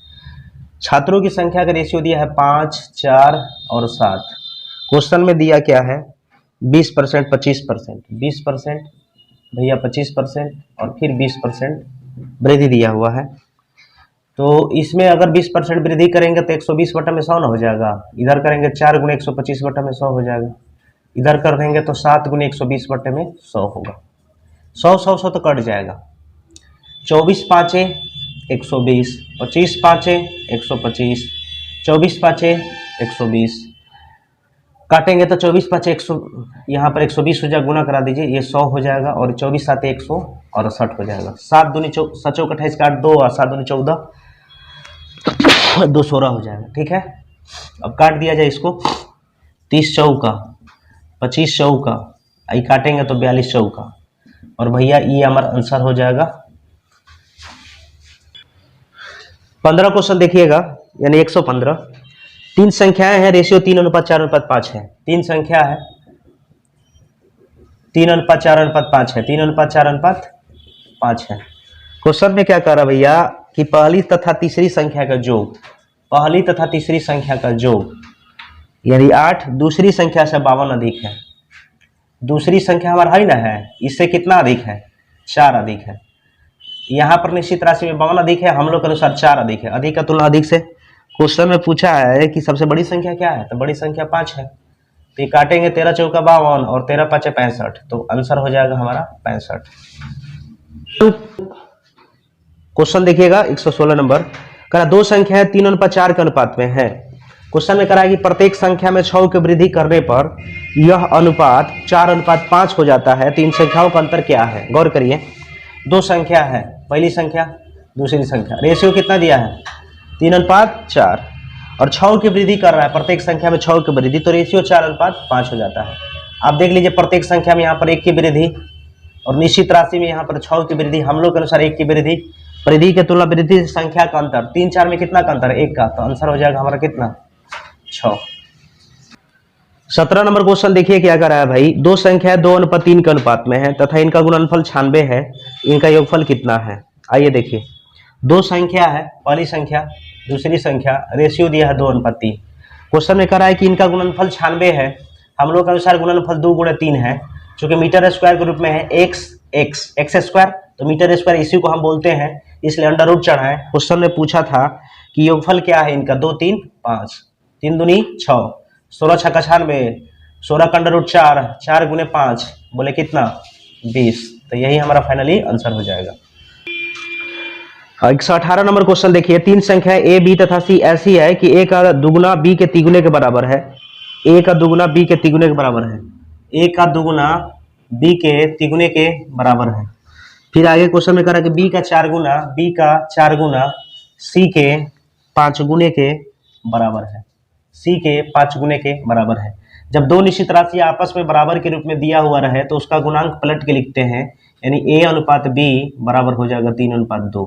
छात्रों की संख्या का रेशियो दिया है 5, 4 और 7। क्वेश्चन में दिया क्या है? 20%, 25%, 20% भैया 25% और फिर 20% वृद्धि दिया हुआ है। तो इसमें अगर 20% वृद्धि करेंगे तो 120 बटा में 100 ना हो जाएगा, इधर करेंगे 4 गुणे 125 बटा में 100 हो जाएगा, इधर कर देंगे तो 7 गुणे 120 बटे में 100 होगा। 100 तो कट जाएगा। 24 पाँचे 120, 25 पाँचे 125, 24 पाँचे 120, काटेंगे तो 24 पाँचे 100, यहाँ पर 120 हो जाएगा, गुना करा दीजिए, ये 100 हो जाएगा और 24 साते 168 हो जाएगा। 7 दूनी 28 काट 2 और 7 दूनी 14, 216 हो जाएगा। ठीक है, अब काट दिया जाए इसको, 30 चौका 25 चौका, आई काटेंगे तो 42 चौका, और भैया ये हमारा आंसर हो जाएगा। 15 क्वेश्चन देखिएगा, यानी 115। 3 संख्याएं हैं, रेशियो 3:4:5 है। 3 संख्या है, 3:4:5 है, 3:4:5 है। क्वेश्चन में क्या कर रहा भैया कि पहली तथा तीसरी संख्या का योग, पहली तथा तीसरी संख्या का योग यानी 8 दूसरी संख्या से 52 अधिक है। दूसरी संख्या हमारा है ना है, इससे कितना अधिक है? 4 अधिक है। यहाँ पर निश्चित राशि में 52 अधिक है, हम लोग के अनुसार 4 अधिक है। अधिक का तुलना अधिक से। क्वेश्चन में पूछा है कि सबसे बड़ी संख्या क्या है, तो बड़ी संख्या 5 है। तो ये काटेंगे 13 चौका 52 और 13 5 65, तो आंसर हो जाएगा हमारा 65। क्वेश्चन देखिएगा 116 नंबर, करा 2 संख्याएं 3:4 के अनुपात में है। क्वेश्चन में करा कि प्रत्येक संख्या में 6 की वृद्धि करने पर यह अनुपात 4:5 हो जाता है। तो इन संख्याओं का अंतर क्या है? गौर करिए, 2 संख्या है, पहली संख्या दूसरी संख्या, रेशियो कितना दिया है? 3:4 और 6 की वृद्धि कर रहा है, प्रत्येक संख्या में 6 की वृद्धि, तो रेशियो 4:5 हो जाता है। आप देख लीजिए, प्रत्येक संख्या में यहाँ पर 1 की वृद्धि और निश्चित राशि में यहाँ पर 6 की वृद्धि, हम लोग के अनुसार 1 की वृद्धि, वृद्धि के तुलना वृद्धि संख्या का अंतर, 3 4 में कितना का अंतर? 1 का, तो आंसर हो जाएगा हमारा कितना? 6। 17 नंबर क्वेश्चन देखिए क्या कर रहा है भाई। दो संख्या 2:3 के अनुपात में है तथा इनका गुणनफल 96 है, इनका योगफल कितना है। आइए देखिए, दो संख्या है, पहली संख्या दूसरी संख्या, रेशियो दिया है 2:3। क्वेश्चन में कह रहा है कि इनका गुणनफल 96 है। हम लोग के अनुसार गुणनफल 2 × 3 है, चूंकि मीटर स्क्वायर के रूप में है एक्स स्क्वायर, तो मीटर स्क्वायर इसी को हम बोलते हैं, इसलिए अंडर रूट चढ़ा है। क्वेश्चन में पूछा था कि योगफल क्या है इनका, 2 3 5, 3 दूनी 6, 16 छक्का 96, 16 का अंडर रूट 4, 4 × 5 बोले कितना 20। तो यही हमारा फाइनली आंसर हो जाएगा। 118 नंबर क्वेश्चन देखिए। तीन संख्या ए बी तथा सी ऐसी है कि ए का दुगुना बी के तिगुने के बराबर है। ए का दुगुना बी के तिगुने के बराबर है। ए का दुगुना बी के तिगुने के बराबर है। फिर आगे क्वेश्चन में कह रहा है कि बी का 4 गुना सी के 5 गुने के बराबर है। सी के 5 गुने के बराबर है। जब दो निश्चित राशि आपस में बराबर के रूप में दिया हुआ रहे तो उसका गुणांक पलट के लिखते हैं, यानी ए अनुपात बी बराबर हो जाएगा 3:2,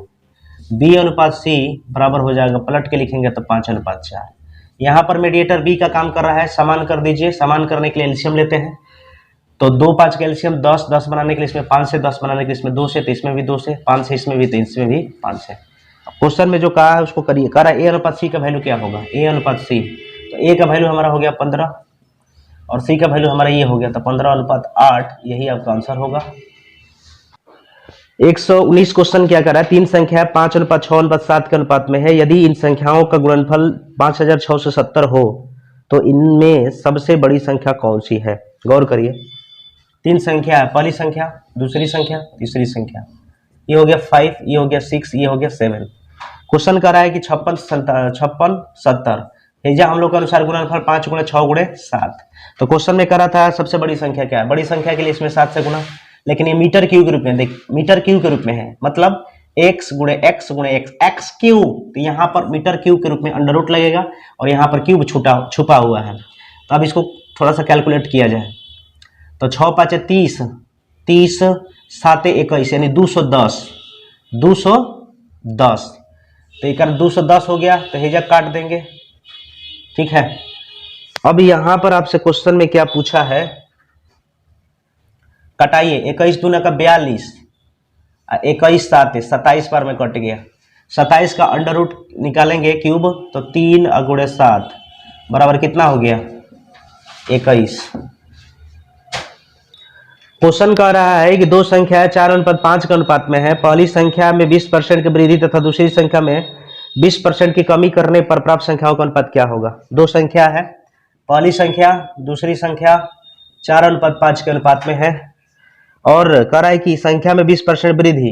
बी अनुपात सी बराबर हो जाएगा, पलट के लिखेंगे तो 5:4। यहाँ पर मीडिएटर बी का काम कर रहा है, समान कर दीजिए। समान करने के लिए एलसीएम लेते हैं, तो 2 5 का एलसीएम 10, 10 बनाने के लिए इसमें 5 से, 10 बनाने के लिए इसमें 2 से, तो इसमें भी 2 से, 5 से इसमें भी, तो इसमें भी 5 से। क्वेश्चन में जो कहा है उसको करिए। कह रहा है ए अनुपात सी का वैल्यू क्या होगा, ए अनुपात सी, तो ए का वैल्यू हमारा हो गया 15 और सी का वैल्यू हमारा ये हो गया, तो 15:8, यही आपका आंसर होगा। 119 क्वेश्चन क्या कर रहा है। तीन संख्या 5:6:7 के अनुपात में है। यदि इन संख्याओं का गुणनफल 5670 हो तो इनमें सबसे बड़ी संख्या कौन सी है। गौर करिए, तीन संख्या है, पहली संख्या दूसरी संख्या तीसरी संख्या, ये हो गया 5, ये हो गया 6, ये हो गया 7। क्वेश्चन कर रहा है कि 56 70, हेजा हम लोग के अनुसार गुणनफल 5 × 6 × 7। तो क्वेश्चन में करा था सबसे बड़ी संख्या क्या है। बड़ी संख्या के लिए इसमें 7 से गुना, लेकिन ये मीटर क्यूब के रूप में, देख मीटर क्यूब के रूप में है, मतलब x × x × x, x cube, तो यहाँ पर मीटर क्यूब के रूप में अंडर रूट लगेगा और यहाँ पर क्यूब छुपा हुआ है। तो अब इसको थोड़ा सा कैलकुलेट किया जाए, तो 6 5 30, 30 7 21, यानी 210, 210, तो एक 210 हो गया, तो हेजा काट देंगे, ठीक है। अब यहाँ पर आपसे क्वेश्चन में क्या पूछा है, कटाइए। 21 दूना का 42, 21 7 27 बार में कट गया। 27 का अंडर रूट निकालेंगे क्यूब, तो 3 × 7 बराबर कितना हो गया 21। क्वेश्चन कह रहा है कि दो संख्या 4:5 के अनुपात में है। पहली संख्या में 20% की वृद्धि तथा दूसरी संख्या में 20% की कमी करने पर प्राप्त संख्याओं का अनुपात क्या होगा। दो संख्या है, पहली संख्या दूसरी संख्या 4:5 के अनुपात में है और कह रहा है कि संख्या में 20% वृद्धि,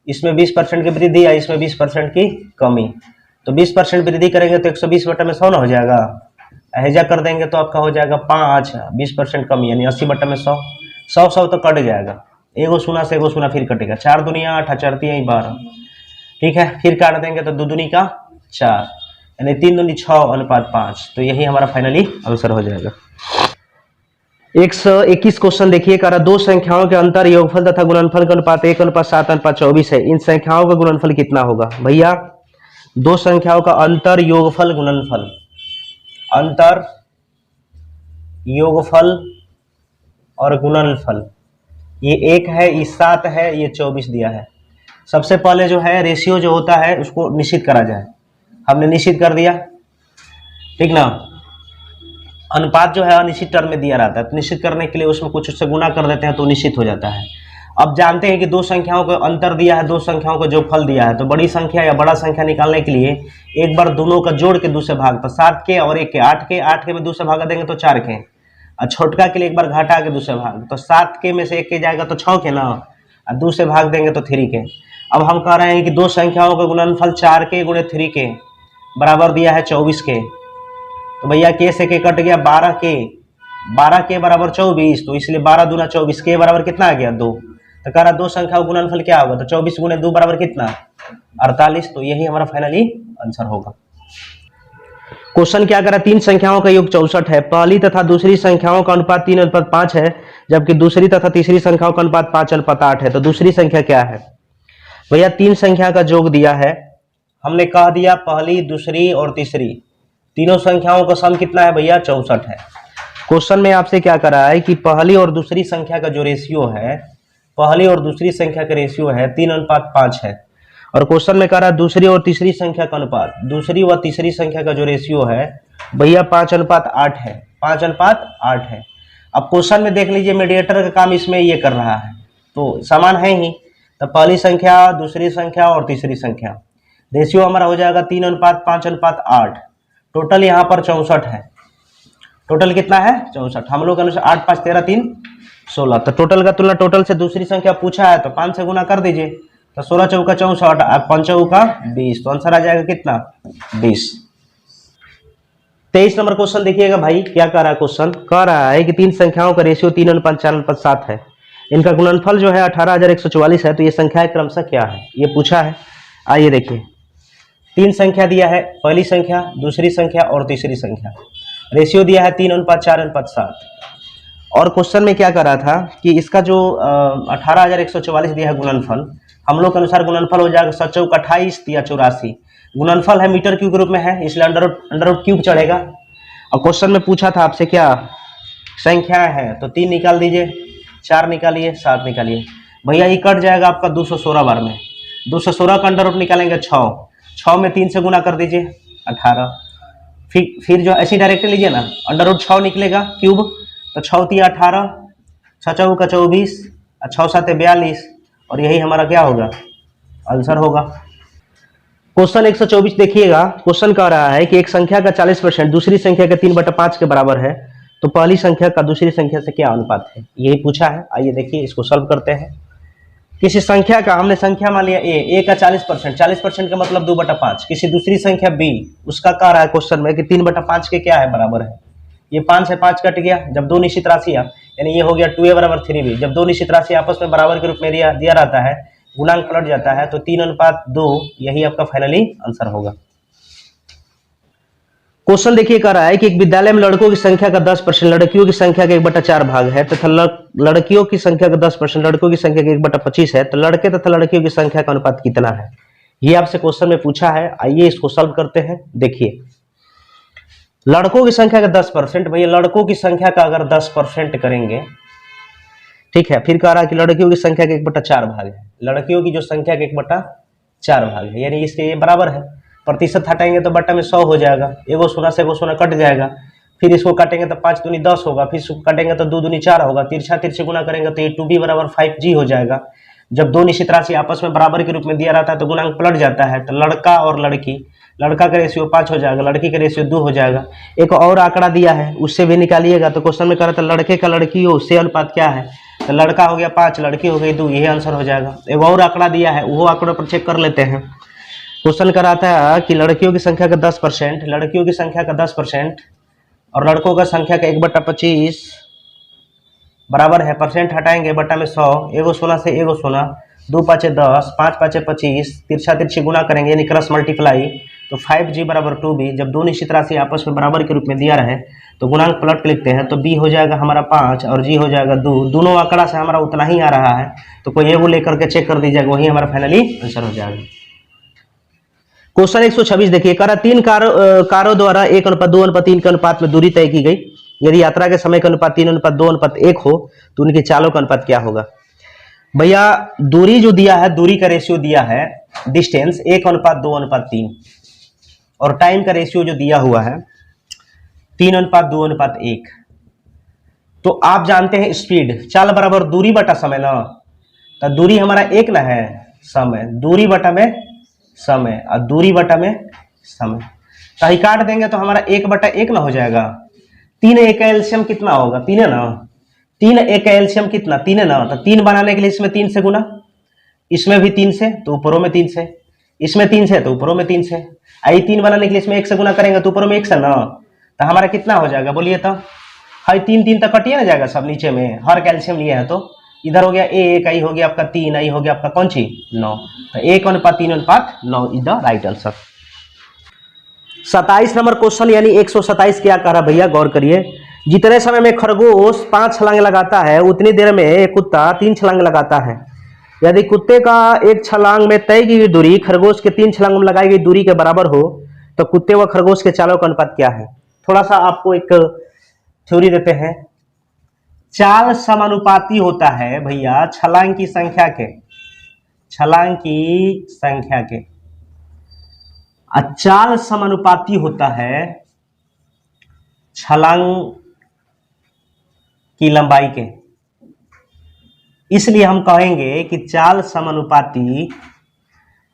इसमें 20% की वृद्धि या इसमें 20% की कमी। तो 20% वृद्धि करेंगे तो 120/100 ना हो जाएगा, ऐजा कर देंगे तो आपका हो जाएगा 5, 20% कमी यानी 80/100, 100 तो कट जाएगा, एगो शून्य से एगो शून्य फिर कटेगा, 4 दूनी 8, 4 3 12, ठीक है। फिर काट देंगे तो 2 दूनी का 4, यानी 3 दूनी 6:5, तो यही हमारा फाइनली आंसर हो जाएगा। 121 क्वेश्चन देखिए, कह रहा दो संख्याओं के अंतर योगफल तथा गुणनफल का अनुपात 1:7:24 है। इन संख्याओं का गुणनफल कितना होगा। भैया दो संख्याओं का अंतर योगफल गुणनफल, अंतर योगफल और गुणनफल, ये 1 है, ये 7 है, ये 24 दिया है। सबसे पहले जो है रेशियो जो होता है उसको निश्चित करा जाए, हमने निश्चित कर दिया, ठीक ना। अनुपात जो है अनिश्चित टर्म में दिया रहता है, तो निश्चित करने के लिए उसमें कुछ उससे गुना कर देते हैं तो निश्चित हो जाता है। अब जानते हैं कि दो संख्याओं को अंतर दिया है, दो संख्याओं को जोगफल दिया है, तो बड़ी संख्या या बड़ा संख्या निकालने के लिए एक बार दोनों का जोड़ के 2 से भाग, तो 7 के और 1 के 8 के में 2 से भागा देंगे तो 4 के, और छोटका के लिए एक बार घटा के 2 से भाग, तो 7 के में से 1 के जाएगा तो 6 के ना, और 2 से भाग देंगे तो 3 के। अब हम कह रहे हैं कि दो संख्याओं का गुणनफल 4 के × 3 के बराबर दिया है 24 के, तो भैया के से के कट गया 12 के बराबर 24, तो इसलिए 12 दूना 24, के बराबर कितना आ गया 2, तो कह रहा दो संख्याओं का गुणनफल क्या होगा, तो 24 × 2 बराबर कितना 48, तो यही हमारा फाइनली आंसर होगा। क्वेश्चन क्या करा, तीन संख्याओं का योग 64 है। पहली तथा दूसरी संख्याओं का अनुपात 3:5 है, जबकि दूसरी तथा तीसरी संख्याओं का अनुपात 5:8 है। तो दूसरी संख्या क्या है। भैया तीन संख्या का योग दिया है, हमने कह दिया पहली दूसरी और तीसरी, तीनों संख्याओं का सम कितना है भैया? 64 है। क्वेश्चन में आपसे क्या करा है कि पहली और दूसरी संख्या का जो रेशियो है, पहली और दूसरी संख्या का रेशियो है 3:5 है। और क्वेश्चन में कह रहा है दूसरी और तीसरी संख्या का अनुपात, दूसरी व तीसरी संख्या का जो रेशियो है भैया 5:8 है, 5:8 है। अब क्वेश्चन में देख लीजिए मीडिएटर का काम इसमें ये कर रहा है, तो समान है ही। तो पहली संख्या, दूसरी संख्या और तीसरी संख्या, रेशियो हमारा हो जाएगा 3:5:8। टोटल यहाँ पर 64 है। टोटल कितना है? 64। हम लोग के अनुसार 8 5 13 3 16। तो टोटल का तुलना टोटल से दूसरी संख्या पूछा है तो 5 से गुना कर दीजिए। तो 16 चौका 64, 5 चौका 20। तो आंसर आ जाएगा कितना? 20। 23 नंबर क्वेश्चन देखिएगा भाई, क्या कह रहा है क्वेश्चन? कह रहा है कि तीन संख्याओं का रेशियो 3:4:7 है। इनका गुणनफल जो है 18,144 है। तो ये संख्याएं क्रमशः क्या है, ये पूछा है। आइए देखिए, तीन संख्या दिया है, पहली संख्या, दूसरी संख्या और तीसरी संख्या। रेशियो दिया है 3:4:7। और क्वेश्चन में क्या कर रहा था कि इसका जो 18,144 दिया है गुणनफल, हम लोग के अनुसार गुणनफल हो जाएगा 7 चौका 28 या 84। गुणनफल है मीटर क्यूब के रूप में है, इसलिए अंडर रूट क्यूब चढ़ेगा। और क्वेश्चन में पूछा था आपसे क्या संख्या है, तो 3 निकाल दीजिए, 4 निकालिए, 7 निकालिए। भैया ये कट जाएगा आपका 216 बार में। 216 का अंडर रूट निकालेंगे 6 में 3 से गुना कर दीजिए 18। फिर जो ऐसे डायरेक्ट लीजिए ना, अंडर रूट 6 निकलेगा क्यूब, तो 6 3 18, 6 चौका 24, 6 7 42। और यही हमारा क्या होगा? आंसर होगा। क्वेश्चन 124 देखिएगा। क्वेश्चन कह रहा है कि एक संख्या का 40% दूसरी संख्या के 3/5 के बराबर है, तो पहली संख्या का दूसरी संख्या से क्या अनुपात है, यही पूछा है। आइए देखिए, इसको सॉल्व करते हैं। किसी संख्या का, हमने संख्या मान लिया ए का 40%, 40% का मतलब 2/5। किसी दूसरी संख्या बी, उसका कह रहा है क्वेश्चन में कि 3/5 के क्या है, बराबर है। ये 5 से 5 कट गया, जब दो निश्चित राशियां, यानी ये हो गया 2a = 3b। जब दो निश्चित राशि आपस में बराबर के रूप में दिया रहता है, गुणांक पलट जाता है, तो 3:2 यही आपका फाइनली आंसर होगा। क्वेश्चन देखिए, कह रहा है कि एक विद्यालय में लड़कों की संख्या का 10% लड़कियों की संख्या का 1/4 भाग है तथा लड़कियों की संख्या का 10% लड़कों की संख्या का 1/25 है, तो लड़के तथा लड़कियों की संख्या का अनुपात कितना है, ये आपसे क्वेश्चन में पूछा है। आइए इसको सॉल्व करते हैं। देखिए, लड़कों की संख्या का 10%, भैया लड़कों की संख्या का अगर 10% करेंगे, ठीक है। फिर कह रहा है कि लड़कियों की संख्या का 1/4 भाग है, लड़कियों की जो संख्या का 1/4 भाग है, यानी इसके ये बराबर है। प्रतिशत हटाएंगे तो बट्टा में 100 हो जाएगा, एगो शून्य से एगो शून्य कट जाएगा। फिर इसको काटेंगे तो 5 दूनी 10 होगा, फिर इसको काटेंगे तो 2 दूनी 4 होगा, तिरछा तिरछे गुना करेंगे तो ये 2b = 5g हो जाएगा। जब दो निश्चित राशि आपस में बराबर के रूप में दिया रहता है तो गुणांक पलट जाता है, तो लड़का और लड़की, लड़का का रेशियो 5 हो जाएगा, लड़की का रेशियो 2 हो जाएगा। एक और आंकड़ा दिया है, उससे भी निकालिएगा। तो क्वेश्चन में कह रहा था लड़के का लड़कियों से अनुपात क्या है, तो लड़का हो गया 5, लड़की हो गई 2, यही आंसर हो जाएगा। एक और आंकड़ा दिया है, वो आंकड़े पर चेक कर लेते हैं। क्वेश्चन कराता है कि लड़कियों की संख्या का 10%, लड़कियों की संख्या का 10% और लड़कों का संख्या का 1/25 बराबर है, परसेंट हटाएंगे बट्टा में 100, एगो शून्य से एगो शून्य, 2 5 10, 5 5 25, तिरछा तिरछी गुना करेंगे यानी क्रॉस मल्टीप्लाई, तो 5g = 2b। जब दो निश्चित राशि आपस में बराबर के रूप में दिया रहे तो गुणांक पलट के लिखते हैं, तो b हो जाएगा हमारा 5 और g हो जाएगा 2। दोनों आंकड़ा से हमारा उतना ही आ रहा है, तो कोई एगो लेकर के चेक कर दीजिएगा, वही हमारा फाइनली आंसर हो जाएगा। क्वेश्चन 126 देखिए, कह रहा 3 कारों द्वारा 1:2:3 के अनुपात में दूरी तय की गई। यदि यात्रा के समय का अनुपात 3:2:1 हो तो उनकी चालों का अनुपात क्या होगा। भैया दूरी जो दिया है, दूरी का रेशियो दिया है, डिस्टेंस 1:2:3, और टाइम का रेशियो जो दिया हुआ है 3:2:1। तो आप जानते हैं स्पीड, चाल बराबर दूरी बटा समय ना, तो दूरी हमारा 1 ना है, समय, दूरी बटा में समय और दूरी बटा में समय, तो ही काट देंगे तो हमारा 1/1 ना हो जाएगा। 3 एक एलसीएम कितना होगा, 3 है ना, 3 एक एलसीएम कितना, 3 है ना, तो 3 बनाने के लिए इसमें 3 से गुना, इसमें भी 3 से, तो ऊपरों में 3 से, इसमें 3 से तो ऊपरों में 3 से, आई 3 बनाने के लिए इसमें 1 से गुना करेंगे तो ऊपरों में 1 से ना, तो हमारा कितना हो जाएगा बोलिए तो, हाई 3 3 तक कटिए ना जाएगा सब नीचे में, हर कैल्शियम लिए है, तो इधर हो गया 1, आई हो गया आपका 3, आई हो गया आपका कौन सी 9, तो 1:3:9 is the right answer. 27 number question यानी 127 क्या कह रहा भैया, गौर करिए। जितने समय में खरगोश 5 छलांग लगाता है उतनी देर में एक कुत्ता 3 छलांग लगाता है। यदि कुत्ते का एक छलांग में तय की गई दूरी खरगोश के 3 छलांग में लगाई गई दूरी के बराबर हो, तो कुत्ते व खरगोश के चालों का अनुपात क्या है? थोड़ा सा आपको एक थ्योरी देते हैं। चाल समानुपाती होता है भैया छलांग की संख्या के, छलांग की संख्या के। चाल समानुपाती होता है छलांग की लंबाई के। इसलिए हम कहेंगे कि चाल समानुपाती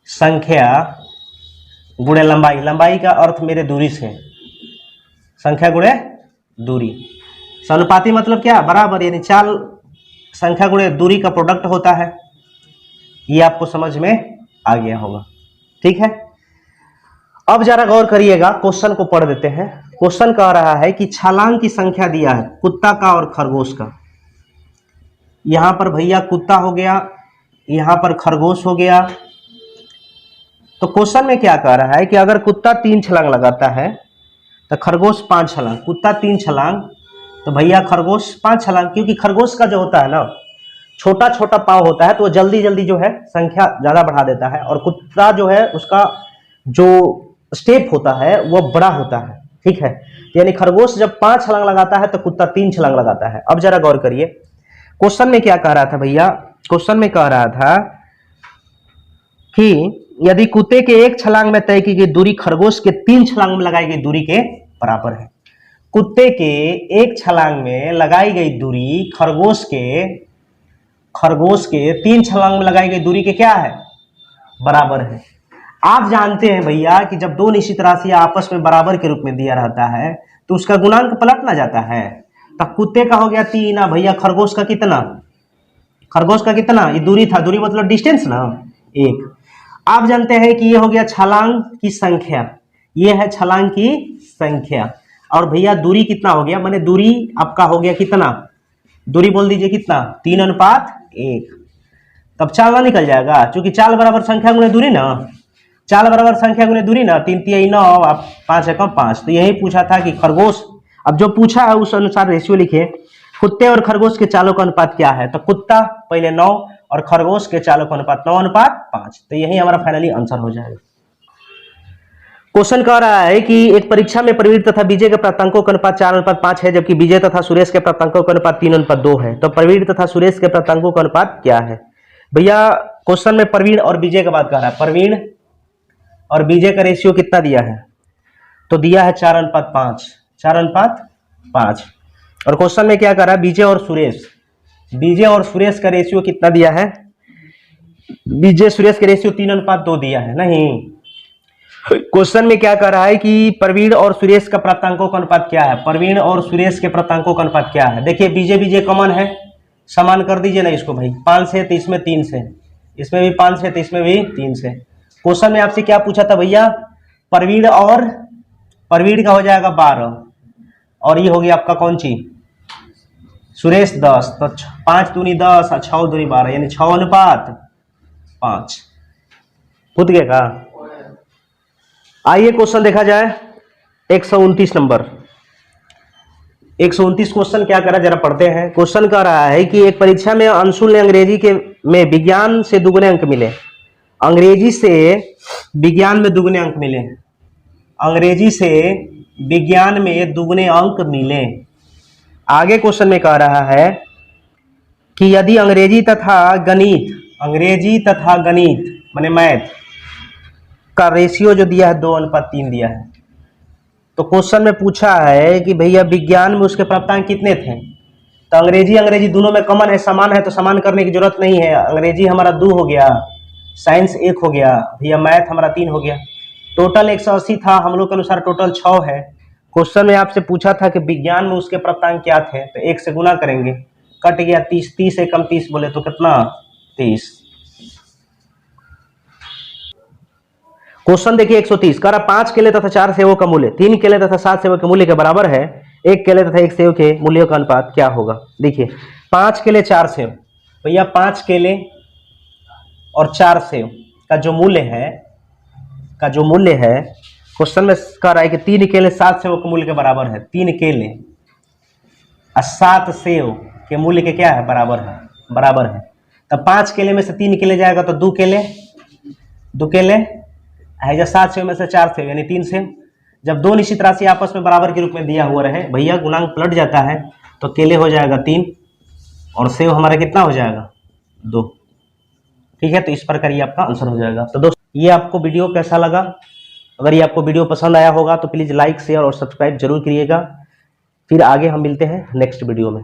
संख्या गुणे लंबाई, लंबाई का अर्थ मेरे दूरी से, संख्या गुणे दूरी। समानुपाती मतलब क्या? बराबर, यानी चाल संख्या गुणे दूरी का प्रोडक्ट होता है। ये आपको समझ में आ गया होगा, ठीक है। अब जरा गौर करिएगा, क्वेश्चन को पढ़ देते हैं। क्वेश्चन कह रहा है कि छलांग की संख्या दिया है कुत्ता का और खरगोश का। यहां पर भैया कुत्ता हो गया, यहां पर खरगोश हो गया। तो क्वेश्चन में क्या कह रहा है कि अगर कुत्ता 3 छलांग लगाता है तो खरगोश 5 छलांग, कुत्ता 3 छलांग तो भैया खरगोश 5 छलांग। क्योंकि खरगोश का जो होता है ना छोटा छोटा पाँव होता है तो वो जल्दी जल्दी जो है संख्या ज्यादा बढ़ा देता है, और कुत्ता जो है उसका जो स्टेप होता है वो बड़ा होता है, ठीक है। यानी खरगोश जब 5 छलांग लगाता है तो कुत्ता 3 छलांग लगाता है। अब जरा गौर करिए, क्वेश्चन में क्या कह रहा था भैया? क्वेश्चन में कह रहा था कि यदि कुत्ते के 1 छलांग में तय की गई दूरी खरगोश के 3 छलांग में लगाई गई दूरी के बराबर है। कुत्ते के 1 छलांग में लगाई गई दूरी खरगोश के 3 छलांग में लगाई गई दूरी के क्या है? बराबर है। आप जानते हैं भैया कि जब दो निश्चित राशियां आपस में बराबर के रूप में दिया रहता है तो उसका गुणांक पलट ना जाता है। तब कुत्ते का हो गया 3, भैया खरगोश का कितना? खरगोश का कितना? ये दूरी था, दूरी मतलब डिस्टेंस ना, 1। आप जानते हैं कि ये हो गया छलांग की संख्या, ये है छलांग की संख्या। और भैया दूरी कितना हो गया? माने दूरी आपका हो गया कितना? दूरी बोल दीजिए कितना? 3:1। तब चाल ना निकल जाएगा, क्योंकि चाल बराबर संख्या गुणे दूरी ना, चाल बराबर संख्या गुणे दूरी ना, 3 3 9, आप 5 एकम 5। तो यही पूछा था कि खरगोश, अब जो पूछा है उस अनुसार रेशियो लिखे। कुत्ते और खरगोश के चालों का अनुपात क्या है? तो कुत्ता पहले 9 और खरगोश के चालों का अनुपात 9:5। तो यही हमारा फाइनली आंसर हो जाएगा। क्वेश्चन कह रहा है कि एक परीक्षा में प्रवीण तथा विजय के प्राप्तांकों का अनुपात 4:5 है, जबकि विजय तथा सुरेश के प्राप्तांकों का अनुपात 3:2 है। तो प्रवीण तथा सुरेश के प्राप्तांकों का अनुपात क्या है? भैया क्वेश्चन में प्रवीण और विजय का बात कर रहा है। प्रवीण और विजय का रेशियो कितना दिया है? तो दिया है 4:5, 4:5। और क्वेश्चन में क्या कर रहा है? विजय और सुरेश का रेशियो कितना दिया है? विजय सुरेश का रेशियो 3:2 दिया है। नहीं, क्वेश्चन में क्या कर रहा है कि प्रवीण और सुरेश का प्राप्तांकों का अनुपात क्या है? प्रवीण और सुरेश के प्राप्तांकों का अनुपात क्या है? देखिए विजय कॉमन है, समान कर दीजिए ना इसको भाई। 5 से तो इसमें 3 से, इसमें भी 5 से तो इसमें भी 3 से। क्वेश्चन में आपसे क्या पूछा था भैया? प्रवीण का हो जाएगा 12 और ये हो गया आपका कौन सी? सुरेश 10। तो 5 दूनी 10 और 6 दूनी 12, यानी 6:5। पूछ गए का? आइए क्वेश्चन देखा जाए। 129 नंबर, 129 क्वेश्चन क्या करा जरा पढ़ते हैं। क्वेश्चन कह रहा है कि एक परीक्षा में अंशुल ने अंग्रेजी में विज्ञान से दुगने अंक मिले। अंग्रेजी से विज्ञान में दुगने अंक मिले। अंग्रेजी से विज्ञान में दुगने अंक मिले। आगे क्वेश्चन में कह रहा है कि यदि अंग्रेजी तथा गणित माने मैथ का रेशियो जो दिया है 2:3 दिया है। तो क्वेश्चन में पूछा है कि भैया विज्ञान में उसके प्राप्तांक कितने थे? तो अंग्रेजी दोनों में कॉमन है, समान है, तो समान करने की जरूरत नहीं है। अंग्रेजी हमारा 2 हो गया, साइंस 1 हो गया, भैया मैथ हमारा 3 हो गया। टोटल 180 था, हम लोग के अनुसार टोटल 6 है। क्वेश्चन में आपसे पूछा था कि विज्ञान में उसके प्राप्तांक क्या थे, तो 1 से गुना करेंगे, कट गया 30, 30 एकम 30 बोले तो कितना? 30। क्वेश्चन देखिए 130 कह रहा 5 केले तथा 4 सेवों का मूल्य 3 केले तथा 7 सेवों के मूल्य के बराबर है। 1 केले तथा 1 सेव के मूल्यों का अनुपात क्या होगा? देखिए 5 केले 4 सेव, भैया 5 केले और 4 सेव का जो मूल्य है क्वेश्चन में कह रहा है कि 3 केले 7 सेव के मूल्य के बराबर है। 3 केले और 7 सेव के मूल्य के क्या है? बराबर है। तब 5 केले में से 3 केले जाएगा तो 2 केले है 7 सेव में से 4 सेव यानी 3 सेव। जब दो निश्चित राशि आपस में बराबर के रूप में दिया हुआ रहे भैया, गुणांक पलट जाता है तो केले हो जाएगा 3 और सेव हमारा कितना हो जाएगा 2। ठीक है, तो इस प्रकार ये आपका आंसर हो जाएगा। तो दोस्तों ये आपको वीडियो कैसा लगा? अगर ये आपको वीडियो पसंद आया होगा तो प्लीज़ लाइक शेयर और सब्सक्राइब जरूर करिएगा। फिर आगे हम मिलते हैं नेक्स्ट वीडियो में।